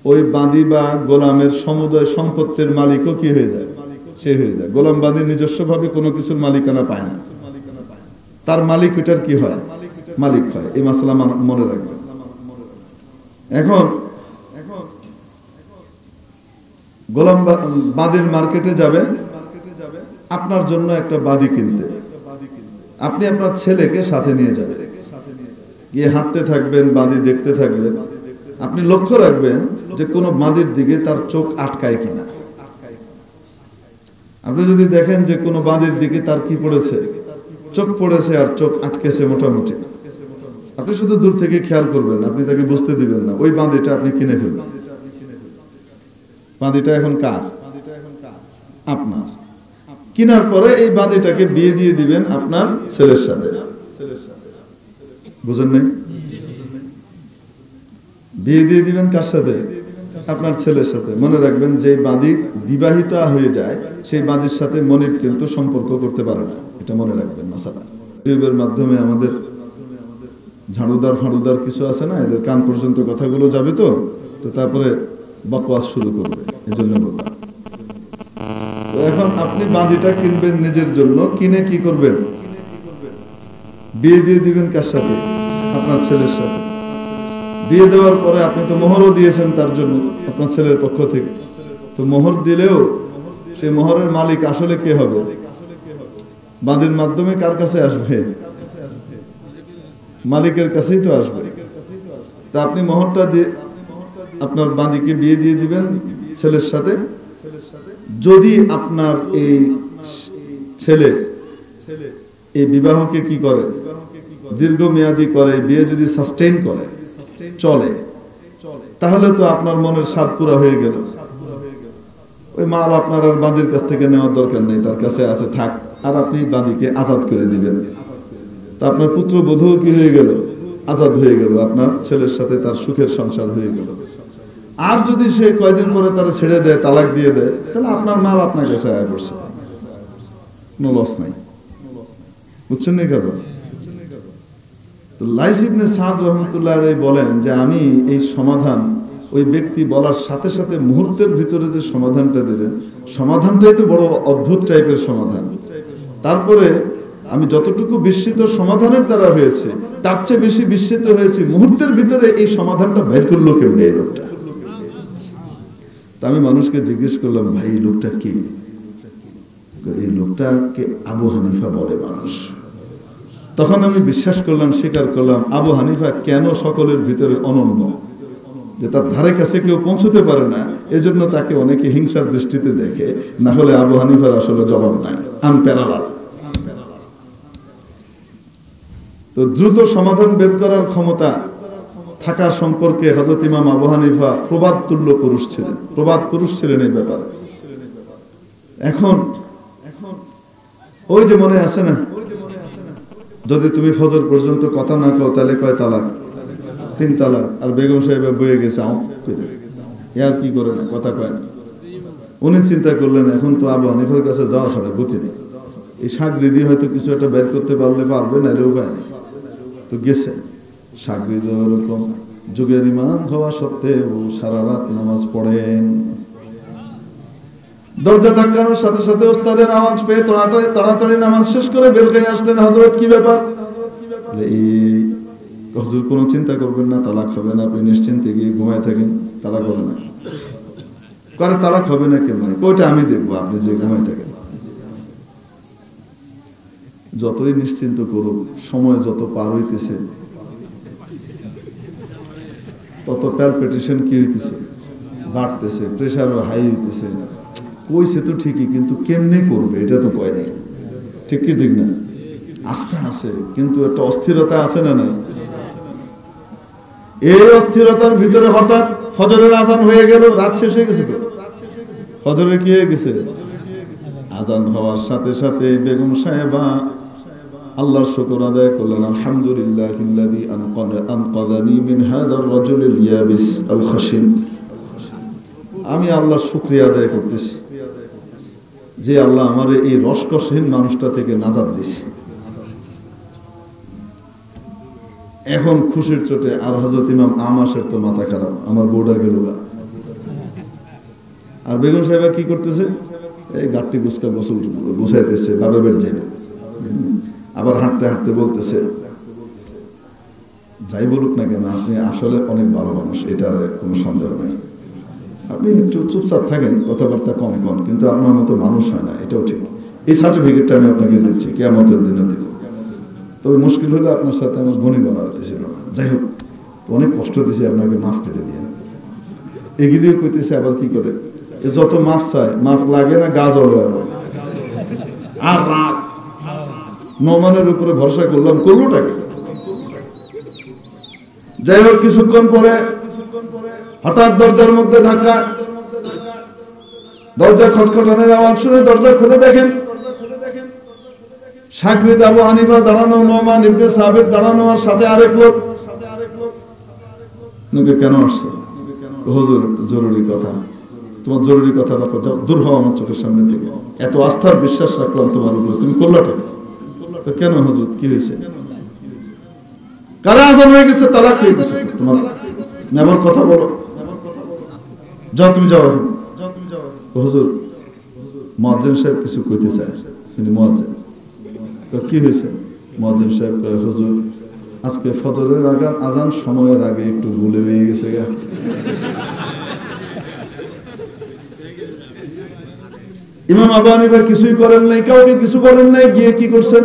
ওই বাঁধি বা গোলামের সমুদয় সম্পত্তির মালিকও কি হয়ে যায়, সে হয়ে যায়। গোলাম বাঁধি নিজস্বভাবে কোনো কিছুর মালিকানা পায় না, তার মালিক ওইটার কি হয়, মালিক হয়। এই মাসালা মনে রাখবেন। এখন গোলাম বাঁধির মার্কেটে যাবেন আপনার জন্য একটা বাঁধি কিনতে, আপনি আপনার ছেলেকে সাথে নিয়ে যাবেন, গিয়ে হাঁটতে থাকবেন, বাঁধি দেখতে থাকবেন। আপনি লক্ষ্য রাখবেন যে কোনো বাঁধির দিকে তার চোখ আটকায় কিনা। আপনি যদি দেখেন যে কোনো বাঁধির দিকে তার কি পড়েছে, চোখ পড়েছে আর চোখ আটকেছে মোটামুটি, আপনি শুধু দূর থেকে খেয়াল করবেন, আপনি তাকে বুঝতে দিবেন না, ওই বাঁধিটা আপনি কিনে ফেলবেন। বাঁধিটা এখন কার? আপনার। কেনার পরে এই বাঁধিটাকে বিয়ে দিয়ে দিবেন আপনার ছেলের সাথে। বুঝেন নাই? বিয়ে দিয়ে দিবেন কার সাথে? আপনার ছেলের সাথে। মনে রাখবেন, যে বাঁধি বিবাহিত হয়ে যায় সেই বাঁধির সাথে মনিব কিন্তু সম্পর্ক করতে পারে না, এটা মনে রাখবেন মাসালা। ইউটিউবের মাধ্যমে আমাদের ঝাড়ুদার ফাড়ুদার কিছু আছে না, এদের কান পর্যন্ত কথাগুলো যাবে, তো তারপরে বকওয়াস শুরু করবে, এই জন্য বললাম। তো এখন আপনি বাঁধিটা কিনবেন নিজের জন্য, কিনে কি করবেন? বিয়ে দিয়ে দিবেন কার সাথে? আপনার ছেলের সাথে। বিয়ে দেওয়ার পরে আপনি তো মোহরও দিয়েছেন তার জন্য আপনার ছেলের পক্ষ থেকে, তো মোহর দিলেও সেই মোহরের মালিক আসলে কে হবে? বাঁধির মাধ্যমে কার কাছে আসবে? মালিকের কাছেই তো আসবে। তা আপনি মোহরটা দিয়ে আপনার বাঁধিকে বিয়ে দিয়ে দিবেন ছেলের সাথে। যদি আপনার এই ছেলে এই বিবাহকে কি করে, দীর্ঘমেয়াদী করে, বিয়ে যদি সাস্টেইন করে, চলে, তাহলে তো আপনার মনের স্বাদ পুরা হয়ে গেল। ওই মাল আপনার আর বাঁধির কাছ থেকে নেওয়ার দরকার নেই, তার কাছে আছে, থাক। আর আপনি বাঁধিকে আজাদ করে দিবেন, তা আপনার পুত্রবধূ কি হয়ে গেল? আজাদ হয়ে গেল, আপনার ছেলের সাথে তার সুখের সংসার হয়ে গেল। আর যদি সে কয়দিন পরে তারা ছেড়ে দেয়, তালাক দিয়ে দেয়, তাহলে আপনার মাল আপনার কাছে আয় পড়ছে, কোনো লস নাই। বুঝছেন না কারণ? তো লাইস ইবনে সাদ রহমতুল্লাহ আলাইহি বলেন যে আমি এই সমাধান ওই ব্যক্তি বলার সাথে সাথে মুহূর্তের ভিতরে যে সমাধানটা দিলেন, সমাধানটাই তো বড় অদ্ভুত টাইপের সমাধান। তারপরে আমি যতটুকু বিস্মিত সমাধানের দ্বারা হয়েছে, তার চেয়ে বেশি বিস্মিত হয়েছে মুহূর্তের ভিতরে এই সমাধানটা বের করলো কেমনে এই লোকটা। তা আমি মানুষকে জিজ্ঞেস করলাম, ভাই এই লোকটা কে? এই লোকটাকে আবু হানিফা বলে মানুষ। তখন আমি বিশ্বাস করলাম, স্বীকার করলাম, আবু হানিফা কেন সকলের ভিতরে অনন্য, যে তার ধারে কাছে কেউ পৌঁছতে পারে না, এজন্য তাকে অনেকে হিংসার দৃষ্টিতে দেখে। না হলে আবু হানিফার আসলে জবাব নাই, আনপ্যারালাল। তো দ্রুত সমাধান বের করার ক্ষমতা থাকা সম্পর্কে হযরত ইমাম আবু হানিফা প্রবাদ তুল্য পুরুষ ছিলেন, প্রবাদ পুরুষ ছিলেন এই ব্যাপারে। এখন ওই যে মনে আছে না, যদি তুমি ফজর পর্যন্ত কথা না কও তাহলে কয় তালাক? 3 তালাক। আর বেগম সাহেব বয়ে গেছে, আর কি করে না, কথা কয় না। উনি চিন্তা করলেন, এখন তো আবু হানিফার কাছে যাওয়া ছাড়া গতি নেই, এই সাগরিদি হয়তো কিছু একটা বের করতে পারবে, নাহলে উপায় নেই। তো গেছে সাগরিদ, ওরকম যুগের ইমাম হওয়া সত্ত্বেও সারা রাত নামাজ পড়েন। দরজা ধাক্কানোর সাথে সাথে ওস্তাদের আওয়াজ পেয়ে তাড়াতাড়ি নামাজ শেষ করে বের হয়ে আসলেন। হযরত কি ব্যাপার? এই হুজুর কোনো চিন্তা করবেন না, তালাক হবে না, আপনি নিশ্চিন্তে গিয়ে ঘুমায় থাকেন, তালাক হবে না। করে তালাক হবে না কেন? ওইটা আমি দেখবো, আপনি যে ঘুমায় থাকেন। যতই নিশ্চিন্ত করুক, সময় যত পার হইতেছে তত প্যালপিটেশন কি হইতেছে, বাড়তেছে, প্রেশারও হাই হইতেছে। কইছে তো ঠিকই, কিন্তু কেমনে করবে এটা তো কয় নাই। ঠিক কি ঠিক না? আস্থা আছে, কিন্তু একটা অস্থিরতা আছে না? না, এই অস্থিরতার ভিতরে হঠাৎ ফজরের আজান হয়ে গেল। রাত শেষ হয়ে গেছে তো, ফজরে কি হয়ে গেছে? আজান হওয়ার সাথে সাথে বেগম সাহেবা আল্লাহর শুকর আদায় করলেন। আলহামদুলিল্লাহিল্লাযী আনকাযানি মিন হাযার রাজুলিল ইয়াবিস আল খাশিন। আমি আল্লাহর শুকরিয়া আদায় করতেছি যে আল্লাহ আমার এই রসকসহীন মানুষটা থেকে নাজাত দিছে। এখন খুশির চোটে আর হযরত ইমাম আমাশের তো মাথা খারাপ, আমার বউটা গেল গা। আর বেগম সাহেবা কি করতেছে? এই গাঁটটি গুছকা গোসল গুছাইতেছে, বাবার বেড যাই। আবার হাঁটতে হাঁটতে বলতেছে, যাই বলুক না কেন আপনি আসলে অনেক ভালো মানুষ, এটার কোনো সন্দেহ নাই। আপনি একটু চুপচাপ থাকেন, কথাবার্তা কম কম, কিন্তু আপনার মতো মানুষ হয় না, এটাও ঠিক। এই সার্টিফিকেটটা আমি আপনাকে দিচ্ছি, কিয়ামতের দিনে দিব। তবে মুশকিল হলো আপনার সাথে আমার বনি বানাতেছিল না। যাই হোক, অনেক কষ্ট দিয়েছি আপনাকে, মাফ কেটে দিয়ে। এগুলিও কইতেছে আবার কি করে, যত মাফ চায় মাফ লাগে না, গা জ্বলে। আর রাগ, নোমানের উপরে ভরসা করলাম, করলোটাকে। যাই হোক, কিছুক্ষণ পরে হঠাৎ দরজার মধ্যে ধাক্কা, দরজা খটখটানোর আওয়াজ শুনে দরজা খুলে দেখেন শাগরিদ আবু হানিফা দাঁড়ানো, নোমান ইবনে সাবিত দাঁড়ানো, আর সাথে আরেক লোক। কেন আসছে? হুজুর জরুরি কথা। তোমার জরুরি কথা রাখো, যাও, দূর হও আমার চোখের সামনে থেকে। এত আস্থার বিশ্বাস রাখলাম তোমার উপরে, তুমি করলাটা কেন? হুজুর কি হয়েছে? কারা আজান হয়ে গেছে, তালাক হয়ে গেছে তোমার, আবার কথা বলো, যাও তুমি যাও। হুজুর মুয়াজ্জিন সাহেব কিছু কইতে চায়। মুয়াজ্জিন কি হয়েছে? মুয়াজ্জিন সাহেব কয়, হুজুর আজকে ফজরের আজান সময়ের আগে একটু ভুলে হয়ে গেছে গা। ইমাম আবু হানিফা কিছুই করেন নাই, কাউকে কিছু বলেন নাই, গিয়ে কি করছেন?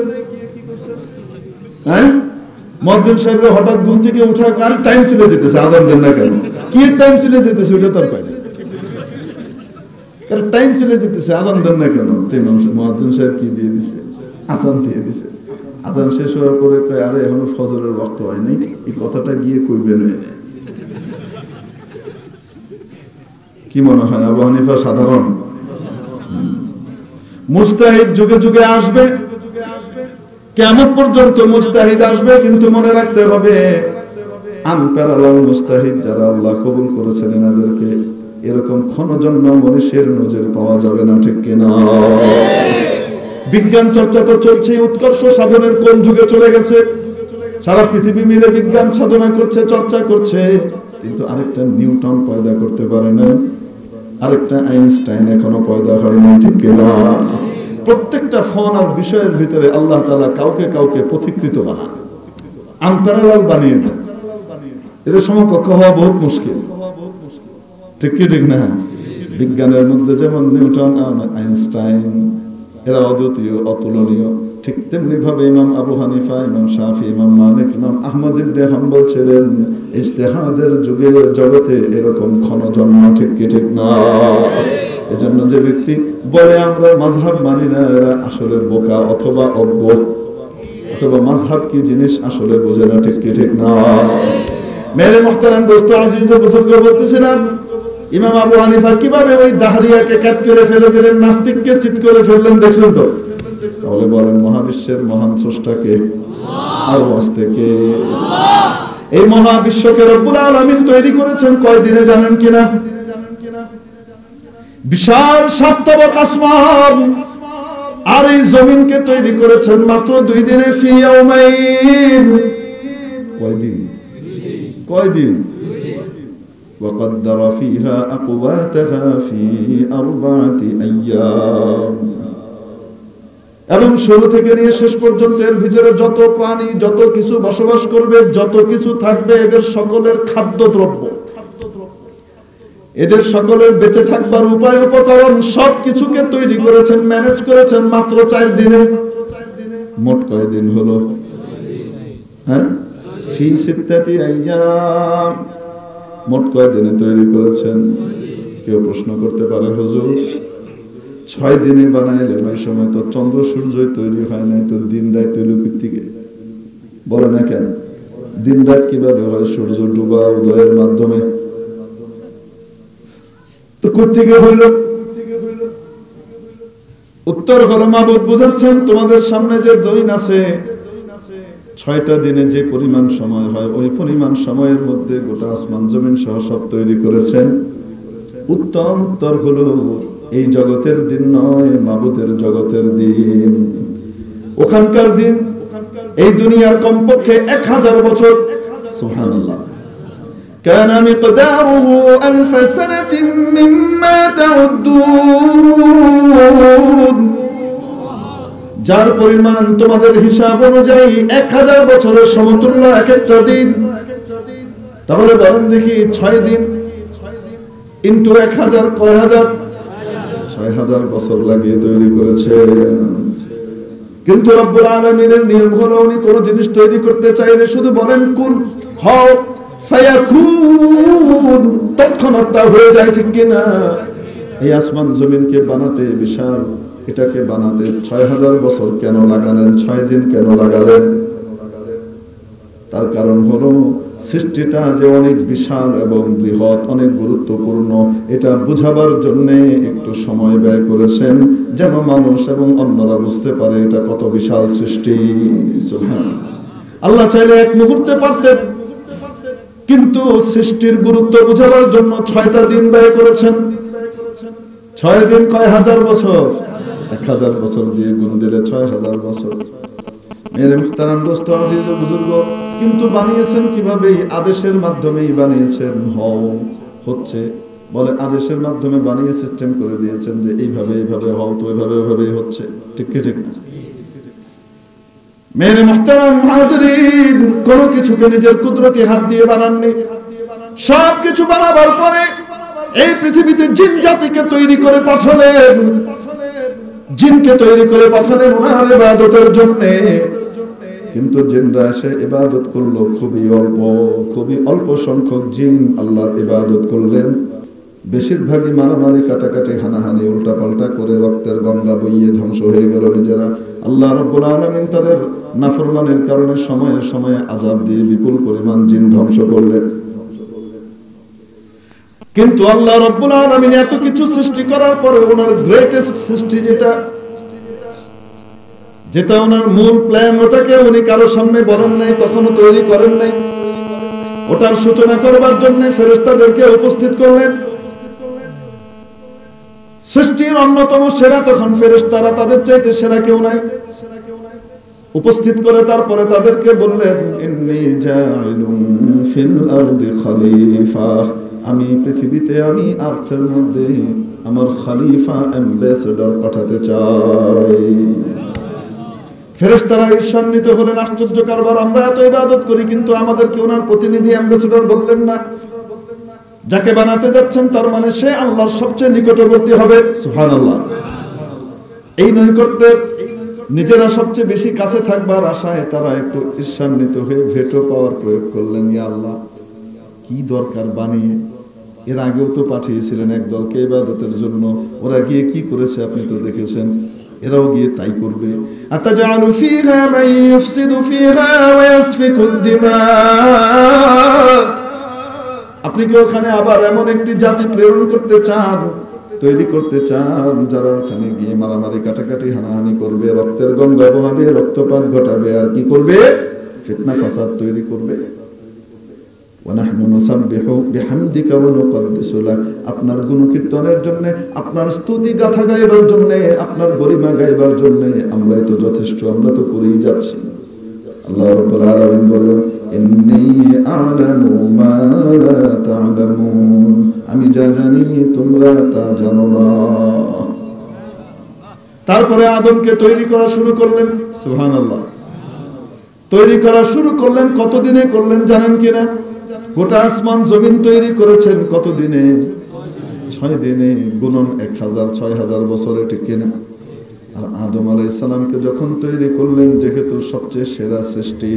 হ্যাঁ, মুয়াজ্জিন সাহেব হঠাৎ ঘুম থেকে উঠা, আর টাইম চলে যেতেছে, আজান দেন না কেন? কি টাইম চলে যেতেছে ওটা তার পায় না, টাইম চলে যেতেছে, আজান দেন না কেন? মুয়াজ্জিন সাহেব কি দিয়ে দিছে? আজান দিয়ে দিছে। আজান শেষ হওয়ার পরে কয়, আরে এখনো ফজরের ওয়াক্ত হয় নাই, এই কথাটা গিয়ে কইবেন। কি মনে হয় আবু হানিফা সাধারণ? মুজতাহিদ যুগে যুগে আসবে, কিয়ামত পর্যন্ত মুজতাহিদ আসবে, কিন্তু মনে রাখতে হবে আনপ্যারালাল মুজতাহিদ যারা আল্লাহ কবুল করেছেন এনাদেরকে এরকম ক্ষণজন্ম মনীষীর নজর পাওয়া যাবে না। ঠিক কিনা? বিজ্ঞান চর্চা তো চলছে, উৎকর্ষ সাধনের কোন যুগে চলে গেছে? সারা পৃথিবী মিলে বিজ্ঞান সাধনা করছে, চর্চা করছে, কিন্তু আরেকটা নিউটন পয়দা করতে পারে না, আরেকটা আইনস্টাইন এখনো পয়দা হয়নি। ঠিক কিনা? প্রত্যেকটা ফোন আর বিষয়ের ভিতরে আল্লাহ তাআলা কাউকে কাউকে পথিকৃত বানান, আনপ্যারালাল বানিয়ে দেন। এদের সমকক্ষ হওয়া বহুত মুশকিল। ঠিক কি ঠিক না? বিজ্ঞানের মধ্যে যেমন নিউটন, আইনস্টাইন, এরা অদ্বিতীয়, অতুলনীয়, ঠিক তেমনি ভাবে ইমাম আবু হানিফা, ইমাম শাফি, ইমাম মালিক, ইমাম আহমদ ইবনে হাম্বল ছিলেন ইজতিহাদের যুগে জগতে এরকম ক্ষণজন্ম। ঠিক কি ঠিক না? এজন্য যে ব্যক্তি বলে আমরা মাযহাব মানি না, এরা আসলে বোকা অথবা অজ্ঞ, অথবা মাযহাব কি জিনিস আসলে বোঝে না। ঠিক কি ঠিক না? মেরে মুহতারাম দোস্ত আজিজ ও বুজুর্গ, বলতেছিলাম ইমাম আবু হানিফা কিভাবে ওই দাহরিয়াকে কাট করে ফেলে দিলেন, নাস্তিককে চিৎ করে ফেললেন, দেখছেন তো? তাহলে বলেন মহাবিশ্বের মহান স্রষ্টাকে আর ওয়াস্তে কে? এই মহাবিশ্বকে রব্বুল আলামিন তৈরি করেছেন কয় দিনে জানেন কিনা? বিশাল 7 তবক আসমান আর এই জমিনকে তৈরি করেছেন মাত্র 2 দিনে। ফি ইয়াউমাইন, কয় দিন? وقدر فيها أقواتها في 4 أيام এবং শুরু থেকে নিয়ে শেষ পর্যন্ত এর ভিতরে যত প্রাণী, যত কিছু বসবাস করবে, যত কিছু থাকবে, এদের সকলের খাদ্যদ্রব্য, এদের সকলের বেঁচে থাকবার উপায় উপকরণ সবকিছুকে তৈরি করেছেন, ম্যানেজ করেছেন মাত্র 4 দিনে। মোট কয় দিন হলো? হ্যাঁ, ফি 6 আইয়াম। মোট কয় দিনে তৈরি করেছেন? কেউ প্রশ্ন করতে পারে, হুজুর 6 দিনে বানাইলেন, ওই সময় তো চন্দ্র সূর্যই তৈরি হয় নাই, তো দিন রাত তৈরি থেকে বলে না কেন? দিন রাত কিভাবে হয়? সূর্য ডুবা উদয়ের মাধ্যমে। তো কোত্থেকে হইল? উত্তর হলো মাবুদ বুঝাচ্ছেন, তোমাদের সামনে যে দিন আছে, 6টা দিনে যে পরিমাণ সময় হয়, ওই পরিমাণ সময়ের মধ্যে গোটা আসমান জমিন সহ সব তৈরি করেছেন। উত্তম উত্তর হলো এই জগতের দিন নয়, মাবুদের জগতের দিন। ওখানকার দিন এই দুনিয়ার কমপক্ষে 1000 বছর। সুবহানাল্লাহ। كان مقداره 1000 سنة مما تعدون। যার পরিমাণ তোমাদের হিসাব অনুযায়ী 1000 বছরের সমতুল্য এক একটা দিন। তাহলে বলেন দেখি, 6 দিন ইনটু 1000 কয় হাজার? 6000 বছর লাগিয়ে তৈরি করেছে। কিন্তু রব্বুল আলামিনের নিয়ম হলো, উনি কোন জিনিস তৈরি করতে চাইলে শুধু বলেন কুন, হও, ফায়াকুন, তৎক্ষণাৎ তা হয়ে যায়, ঠিক কিনা? এই আসমান জমিনকে বানাতে, বিশাল এটাকে বানাতে 6000 বছর কেন লাগালেন? 6 দিন কেন লাগালেন? তার কারণ হলো সৃষ্টিটা যে অনেক বিশাল এবং বৃহৎ, অনেক গুরুত্বপূর্ণ, এটা বুঝাবার জন্য একটু সময় ব্যয় করেছেন, যেন মানুষ এবং অন্যরা বুঝতে পারে এটা কত বিশাল সৃষ্টি। আল্লাহ চাইলে 1 মুহূর্তে পারতেন, কিন্তু সৃষ্টির গুরুত্ব বুঝাবার জন্য 6টা দিন ব্যয় করেছেন। 6 দিন কয় হাজার বছর? 1000 বছর দিয়ে গুণ দিলে 6000 বছর। মেরে মুহতারাম দোস্ত, আজিজ ও বুজুর্গ, কিন্তু বানিয়েছেন কিভাবে? আদেশের মাধ্যমেই বানিয়েছেন। হচ্ছে বলে আদেশের মাধ্যমে বানিয়ে সিস্টেম করে দিয়েছেন যে এইভাবে এইভাবে হও, তো এইভাবে ওইভাবেই হচ্ছে, ঠিক কি ঠিক না? মেরে মুহতারাম হাজরিন, কোনো কিছুকে নিজের কুদরতি হাত দিয়ে বানাননি। সব কিছু বানাবার পরে এই পৃথিবীতে জিন জাতিকে তৈরি করে পাঠালেন। জিনকে তৈরি করে পাঠালেন ওনার ইবাদতের জন্য। কিন্তু জিনরা এসে ইবাদত করলো খুবই অল্প সংখ্যক জিন আল্লাহর ইবাদত করলেন। বেশিরভাগই মারামারি, কাটাকাটি, হানাহানি, উল্টাপাল্টা করে রক্তের গঙ্গা বইয়ে ধ্বংস হয়ে গেল নিজেরা। আল্লাহ রাব্বুল আলামিন তাদের নাফরমানির কারণে সময়ে সময়ে আযাব দিয়ে বিপুল পরিমাণ জিন ধ্বংস করলেন। কিন্তু আল্লাহ রাব্বুল আলামিন এত কিছু সৃষ্টি করার পরে ওনার গ্রেটেস্ট সৃষ্টি যেটা ওনার মূল প্ল্যান, ওটাকে উনি কারো সামনে বলেন নাই, তখনও তৈরি করেন নাই। ওটার সূচনা করবার জন্য ফেরেশতাদেরকে উপস্থিত করলেন। সৃষ্টির অন্যতম সেরা তখন ফেরেশতারা, তাদের চাইতে সেরা কেউ নাই। উপস্থিত করে তারপরে তাদেরকে বললেন, ইন্নী জাইলুন ফিল আরদি খলিফা, আমি পৃথিবীতে, আমি আর্থের মধ্যে আমার খলিফা, অ্যাম্বাসেডর পাঠাতে চাই। ফেরেশতারা ঈর্ষান্বিত হলেন, আশ্চর্য কারবার, আমরা এত ইবাদত করি কিন্তু আমাদেরকে ওনার প্রতিনিধি অ্যাম্বাসেডর বললেন না। যাকে বানাতে যাচ্ছেন তার মানে সে আল্লাহর সবচেয়ে নিকটবর্তী হবে। সুবহানাল্লাহ। এই নৈকট্যে নিজেরা সবচেয়ে বেশি কাছে থাকবার আশায় তারা একটু ঈর্ষান্বিত হয়ে ভেটো পাওয়ার প্রয়োগ করলেন। ইয়া আল্লাহ, কি দরকার বানিয়ে? এর আগেও তো পাঠিয়েছিলেন এক দলকে ইবাদতের জন্য, ওরা গিয়ে কি করেছে আপনি তো দেখেছেন, এরাও গিয়ে তাই করবে। আতাজালু ফিহা মান ইফসিদু ফিহা ওয়া ইয়াসফিকু দিমা, আপনি কি ওখানে আবার এমন একটি জাতি প্রেরণ করতে চান, তৈরি করতে চান, যারা ওখানে গিয়ে মারামারি, কাটাকাটি, হানাহানি করবে, রক্তের গঙ্গা বহাবে, রক্তপাত ঘটাবে, আর কি করবে? ফিতনা ফাসাদ তৈরি করবে। ওয়ানাহনু নুসাব্বিহু বিহামদিকা ওয়া নুকদ্দিসু লাক, আপনার গুণকীর্তনের জন্য, আপনার স্তুতি গাথা গাইবার জন্য, আপনার গরিমা গাইবার জন্য আমরাই তো যথেষ্ট, আমরা তো করেই যাচ্ছি। আল্লাহ রাব্বুল আলামিন বললেন, ইন্নী আ'লামু মা লা তা'লামুন, আমি যা জানি তোমরা তা জানো না। তারপরে আদমকে তৈরি করা শুরু করলেন, সুবহানাল্লাহ। তৈরি করা শুরু করলেন, কতদিনে করলেন জানেন কিনা? গোটা আসমান জমিন তৈরি করেছেন কতদিনে? 6 দিনে। গুণন 1000, 6000 বছরে, ঠিক কিনা? আর আদম আলাইহিস সালামকে যখন তৈরি করলেন, যেহেতু সবচেয়ে সেরা সৃষ্টি,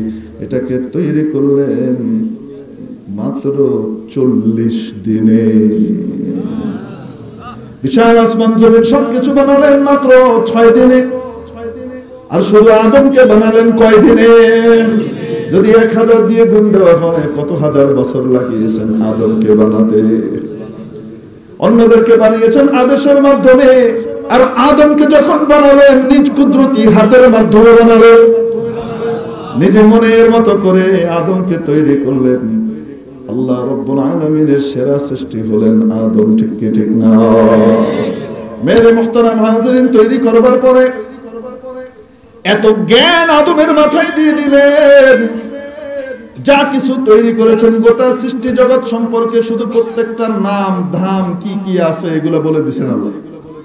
এটাকে তৈরি করলেন মাত্র 40 দিনে। বিশাল আসমান জমিন সবকিছু বানালেন মাত্র 6 দিনে। আর শুধু আদমকে বানালেন কয় দিনে? যদি 1000 দিয়ে গুণ দেওয়া হয়, কত হাজার বছর লাগিয়েছেন আদমকে বানাতে। অন্যদেরকে বানিয়েছেন আদেশের মাধ্যমে, আর আদমকে যখন বানালেন নিজ কুদরতি হাতের মাধ্যমে বানালেন। নিজে মনের মতো করে আদমকে তৈরি করলেন। আল্লাহ রাব্বুল আলামিনের সেরা সৃষ্টি হলেন আদম, ঠিক কি ঠিক না? মেরে মুহতারাম হাজিরিন, তৈরি করবার পরে এত জ্ঞান আদমের মাথায় দিয়ে দিলেন, যা কিছু তৈরি করেছেন গোটা সৃষ্টি জগৎ সম্পর্কে শুধু প্রত্যেকটার নাম ধাম কি কি আছে এগুলো বলে দিছেন আল্লাহ।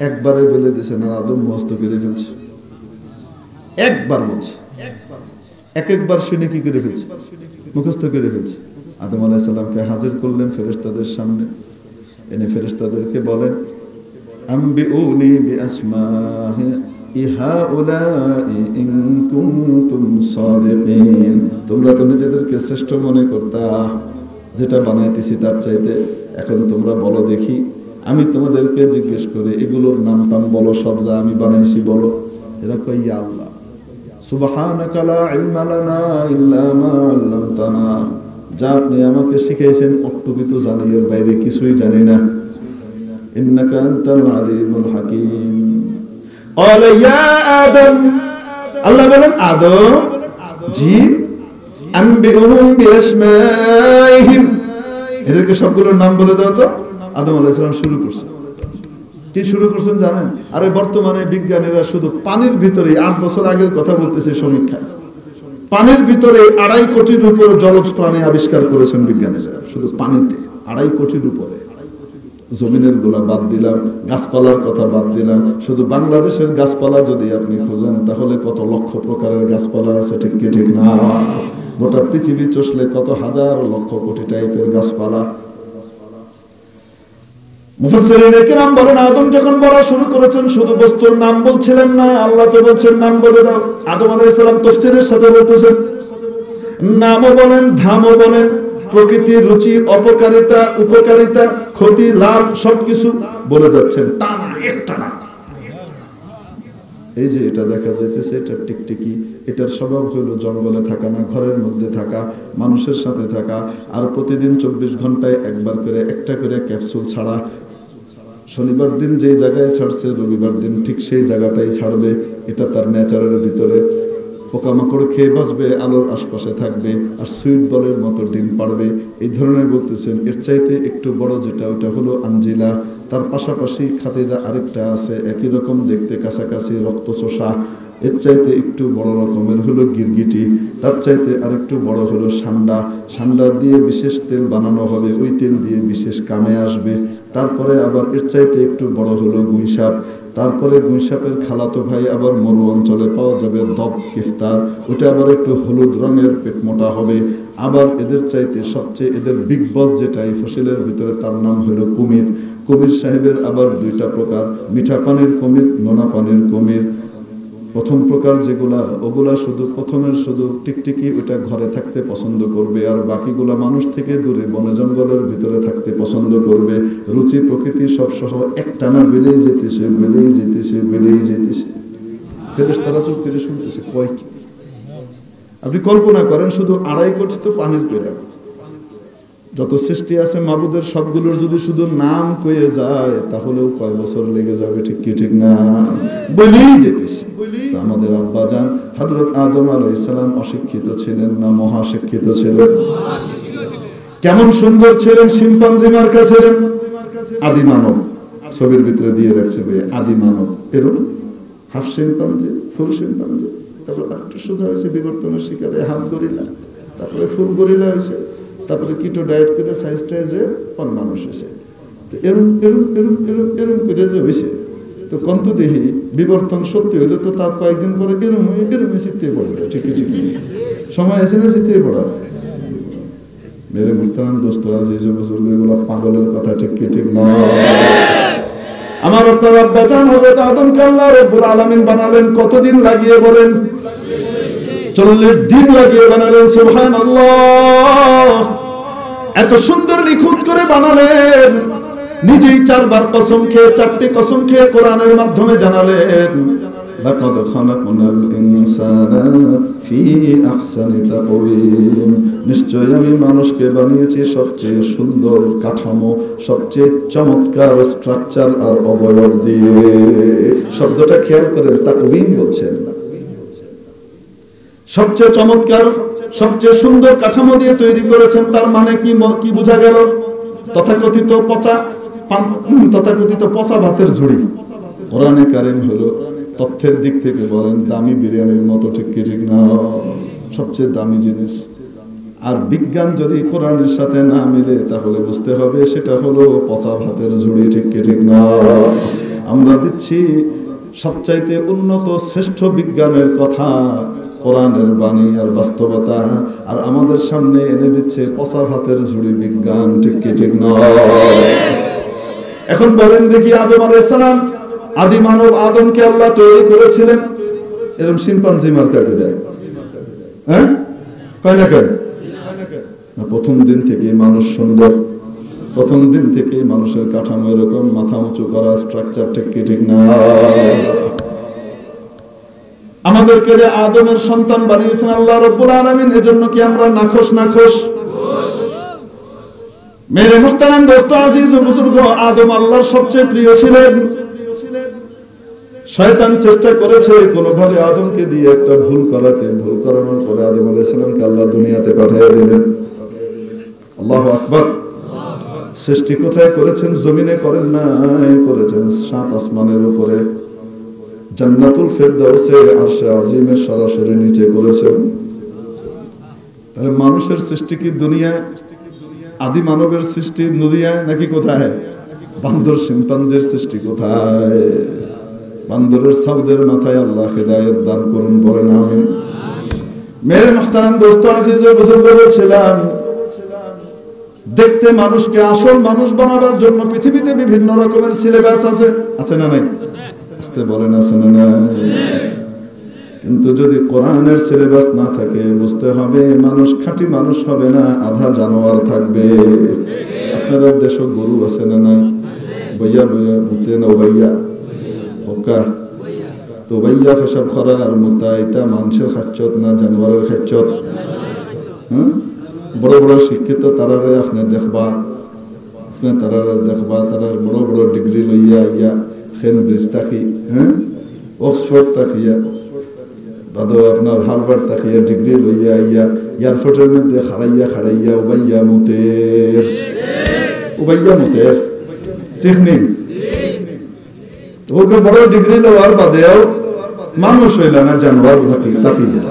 একবারে বলে দিছেন, আর আদম মুখস্থ করে ফেলছে। একবার বলছে, একবার শুনে কি করে ফেলছে? মুখস্থ করে ফেলছে। আদম আলাইহিস সালামকে হাজির করলেন ফেরেশতাদের সামনে, এনে ফেরেশতাদেরকে বলেন, আম্বিউনি বিআসমাহি ইহাউলাই ইন কুনতুম সাদিকিন। তোমরা তো নিজেদেরকে শ্রেষ্ঠ মনে করতা, যেটা বানাইতেছি তার চাইতে। এখন তোমরা বলো দেখি, আমি তোমাদেরকে জিজ্ঞেস করে এগুলোর নাম টাম বলো, সব যা আমি বানাইছি বলো। এরা কই, ইয়া আল্লাহ সুবহানাকা লা ইলমা লানা ইল্লা মা আল্লামতানা, যা আপনি আমাকে শিখাইছেন অটুকু তো জানি, এর বাইরে কিছুই জানি না। ইন্নাকা আনতাল আলিমুল হাকিম। ক্বালা ইয়া আদম, আল্লাহ বলেন আদম, জি, আনবিউহুম বিআসমাইহিম, এদেরকে সবগুলোর নাম বলে দাও তো। আদম আলাইহিস সালাম শুরু করছেন। কি শুরু করছেন জানেন? আরে বর্তমানে বিজ্ঞানীরা শুধু পানির ভিতরে, 8 বছর আগের কথা বলতেছে সমীক্ষায়, পানির ভিতরে 2.5 কোটির উপরে জলজ প্রাণী আবিষ্কার করেছেন বিজ্ঞানীরা, শুধু পানিতে 2.5 কোটির উপরে। জমিনের গোলা বাদ দিলাম, গাছপালার কথা বাদ দিলাম, শুধু বাংলাদেশের গাছপালা যদি আপনি খোঁজেন তাহলে কত লক্ষ প্রকারের গাছপালা আছে, ঠিক কি ঠিক না? গোটা পৃথিবী চষলে কত হাজার লক্ষ কোটি টাইপের গাছপালা। মুফাসসিরিনে কেরাম বলেন, আদম যখন বলা শুরু করেছেন শুধু বস্তুর নাম বলছিলেন না, আল্লাহ তো বলছেন নাম বলে দাও। আদম আলাইহিস সালাম তাফসীরের সাথে বলতেছেন, নামও বলেন ধামও বলেন, প্রকৃতির রুচি অপকারিতা উপকারিতা ক্ষতি লাভ সবকিছু বলে যাচ্ছেন টানা একটানা। এই যে এটা দেখা যাইতেছে, এটা টিকটিকি, এটার স্বভাব হলো জঙ্গলে থাকা না, ঘরের মধ্যে থাকা, মানুষের সাথে থাকা, আর প্রতিদিন 24 ঘন্টায় একবার করে একটা করে ক্যাপসুল ছাড়া। শনিবার দিন যে জায়গায় ছাড়ছে, রবিবার দিন ঠিক সেই জায়গাটাই ছাড়বে। এটা তার নেচারের ভিতরে। পোকামাকড় খেয়ে বাঁচবে, আলোর আশপাশে থাকবে, আর সুইট বলের মতো ডিম পাড়বে। এই ধরনের বলতেছেন। এর চাইতে একটু বড় যেটা, ওটা হলো আঞ্জিলা। তার পাশাপাশি খাতিরা আরেকটা আছে, একই রকম দেখতে, কাছাকাছি, রক্ত চোষা। এর চাইতে একটু বড় রকমের হলো গিরগিটি। তার চাইতে আরেকটু বড় হলো সান্ডা। সান্ডার দিয়ে বিশেষ তেল বানানো হবে, ওই তেল দিয়ে বিশেষ কামে আসবে। তারপরে আবার এর চাইতে একটু বড় হলো গুইসাপ। তারপরে গুইসাপের খালাতো ভাই আবার মরু অঞ্চলে পাওয়া যাবে দব কিফতার, ওটা আবার একটু হলুদ রঙের, পেট মোটা হবে। আবার এদের চাইতে সবচেয়ে এদের বিগ বস যেটা এই ফসিলের ভিতরে, তার নাম হলো কুমির। কুমির সাহেবের আবার 2টা প্রকার, মিঠা পানির কুমির, নোনা পানির কুমির। প্রথম প্রকার যেগুলা, ওগুলা শুধু প্রথমের শুধু টিকটিকি, ওটা ঘরে থাকতে পছন্দ করবে, আর বাকিগুলা মানুষ থেকে দূরে বনে জঙ্গলের ভিতরে থাকতে পছন্দ করবে। রুচি প্রকৃতি সব সহ একটানা বেড়েই যেতেছে, বেড়েই যেতেছে, বেড়েই যেতেছে। ফেরেশতারা চুপ করে শুনতেছে, কয় কি? আপনি কল্পনা করেন, শুধু 2.5 কোটি তো পানির পেরা, যত সৃষ্টি আছে মাবুদের সবগুলোর যদি শুধু নাম কয়ে যায় তাহলেও কয় বছর লেগে যাবে, ঠিক কি ঠিক না? বলেই যেতেছে। আমাদের আব্বাজান হযরত আদম আলাইহিস সালাম অশিক্ষিত ছিলেন না মহাশিক্ষিত ছিলেন? কেমন সুন্দর ছিলেন, শিম্পাঞ্জি মার্কা ছিলেন। আদি মানব ছবির ভিতরে দিয়ে রাখছে ভাই, আদি মানব এরকম হাফ শিম্পাঞ্জি, ফুল শিম্পাঞ্জি, তারপর আরেকটু সোজা হয়েছে বিবর্তনের শিকারে হাফ গরিলা। তারপরে ফুল গরিলা হয়েছে, তারপরে কিটো ডায়েট করে সাইজ টাইজে অন মানুষ হয়েছে। এরম এরম এরম এরম এরম করে যে হয়েছে, তো কন্ত দেহি বিবর্তন সত্যি হইলে তো তার কয়েকদিন পরে এরম এরমে চিত্তে পড়ে যায়। ঠিকই ঠিকই সময় আছে না চিত্তে পড়া। মেরে মুহতারাম দোস্ত আজিজ বুজুর্গ, এগুলো পাগলের কথা, ঠিক কি ঠিক নয়? আমার আপনার আব্বা জান হযরত আদমকে আল্লাহ রাব্বুল আলামিন বানালেন কতদিন লাগিয়ে বলেন? 40 দিন লাগিয়ে বানালেন। সুবহানাল্লাহ, এত সুন্দর নিখুঁত করে বানালেন, নিজেই 4 বার কসম খেয়ে 4টি কসম খেয়ে কোরআনের মাধ্যমে জানালেন, লাকাদ খালাকনাল ইনসানা ফি আহসানি তাকওয়িম, নিশ্চয়ই আমি মানুষকে বানিয়েছি সবচেয়ে সুন্দর কাঠামো, সবচেয়ে চমৎকার স্ট্রাকচার আর অবয়ব দিয়ে। শব্দটা খেয়াল করে তাকওয়িম বলছেন, সবচেয়ে চমৎকার সবচেয়ে সুন্দর কাঠামো দিয়ে তৈরি করেছেন। তার মানে কি বোঝা গেল? তথাকথিত পচা ভাতের ঝুড়ি কোরআনে কারীম হলো তথ্যের দিক থেকে বলেন দামি বিরিয়ানির মতো, ঠিক কি ঠিক না? সবচেয়ে দামি জিনিস। আর বিজ্ঞান যদি কোরআনের সাথে না মিলে তাহলে বুঝতে হবে সেটা হলো পচা ভাতের ঝুড়ি, ঠিক কি ঠিক না? আমরা দিচ্ছি সবচাইতে উন্নত শ্রেষ্ঠ বিজ্ঞানের কথা, কোরআনের বাণী আর বাস্তবতা, আর আমাদের সামনে এনে দিচ্ছে পচা ভাতের ঝুড়ি বিজ্ঞান, ঠিক কি ঠিক না? এখন বলেন দেখি, আদম আলাইহিস সালাম, আদি মানব আদমকে আল্লাহ তৈরি করেছিলেন এরকম শিম্পাঞ্জি মার্কা করে, হ্যাঁ কয় না কেন? প্রথম দিন থেকে মানুষ সুন্দর, প্রথম দিন থেকে মানুষের কাঠামো এরকম, মাথা উঁচু করা স্ট্রাকচার, ঠিক কি ঠিক না? আমাদেরকে যে আদমের সন্তান বানিয়েছেন আল্লাহ রাব্বুল আলামিন, এজন্য কি আমরা নাখোশ? মেরে মুহতারাম দোস্ত আজিজ ও বুজুর্গ, আদম আল্লাহর সবচেয়ে প্রিয় ছিলেন। শয়তান চেষ্টা করেছে কোনোভাবে আদমকে দিয়ে একটা ভুল করাতে, ভুল করানোর পরে আদম আলাইহিস সালামকে আল্লাহ দুনিয়াতে পাঠিয়ে দিলেন। আল্লাহু আকবার। সৃষ্টি কোথায় করেছেন? জমিনে করেন না, করেছেন 7 আসমানের উপরে, জান্নাতুল ফেরদাউসে আরশে আজিমের সরাসরি নিচে করেছেন। তাহলে মানুষের সৃষ্টি কি দুনিয়ায়? আদি মানবের সৃষ্টি দুনিয়ায় নাকি কোথায়? বান্দর শিম্পাঞ্জির সৃষ্টি কোথায়? বান্দরের সাউদের মাথায় আল্লাহ হেদায়েত দান করুন, বলেন আমিন। মেরে মুহতারাম দোস্ত আজিজ ও বুজুর্গ, বলছিলাম দেখতে মানুষকে আসল মানুষ বানাবার জন্য পৃথিবীতে বিভিন্ন রকমের সিলেবাস আছে না নাই? আসতে বলেন আছে না নাই? কিন্তু যদি কোরআনের সিলেবাস না থাকে বুঝতে হবে মানুষ খাঁটি মানুষ হবে না, আধা জানোয়ার থাকবে। আপনারা দেশ গরু আছে না নাই? বইয়া বইয়া মুতে না বইয়া হোকা তো বইয়া পেশাব করার মুতা, এটা মানুষের খাচ্চত না জানোয়ারের খাচ্চত? বড় বড় শিক্ষিত তারারে আপনি দেখবা, তারা বড় বড় ডিগ্রি লইয়া ইয়া কেমব্রিজ থাকি, অক্সফোর্ড থাকিয়া বাদও আপনার হার্ভার্ড থাকিয়া ডিগ্রি লইয়া ইয়া এয়ারপোর্টের মধ্যে খাড়াইয়া উবাইয়া মুতের টেকনিক, ওকে বড় ডিগ্রি লওয়ার বাদেও মানুষ হইল না, জানোয়ার থাকি গেল।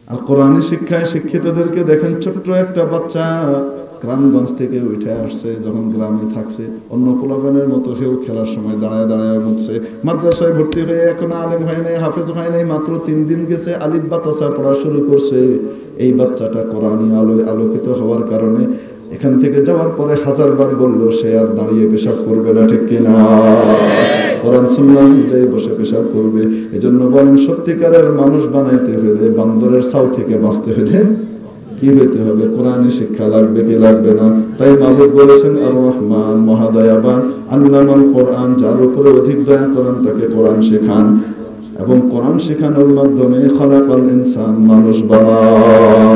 আর কোরআনী শিক্ষায় শিক্ষিতদেরকে দেখেন, ছোট্ট একটা বাচ্চা গ্রামগঞ্জ থেকে উঠে আসছে, যখন গ্রামে থাকছে অন্য পোলাপানের মতো হেউ খেলার সময় দাঁড়ায় দাঁড়ায় উঠছে, মাদ্রাসায় ভর্তি হয়ে এখন আলেম হয় নাই, হাফেজ হয় নাই, মাত্র 3 দিন গেছে, আলিফ বা তাসা পড়া শুরু করছে। এই বাচ্চাটা কোরআনী আলোয় আলোকিত হওয়ার কারণে এখান থেকে যাওয়ার পরে 1000 বার বললো সে আর দাঁড়িয়ে পেশাব করবে না, ঠিক কিনা? কোরআন সুন্নাহ অনুযায়ী বসে পেশাব করবে। এজন্য বলেন সত্যিকারের মানুষ বানাইতে হলে, বান্দরের ছাউ থেকে বাঁচতে হলে কি হইতে হবে? কোরআনী শিক্ষা লাগবে কি লাগবে না? তাই মালিক বলেছেন আর রহমান মহাদয়াবান, আল্লামাল কোরআন, যার উপরে অধিক দয়া করেন তাকে কোরআন শেখান, এবং কোরআন শেখানোর মাধ্যমে খলাকাল ইনসান, মানুষ বানান।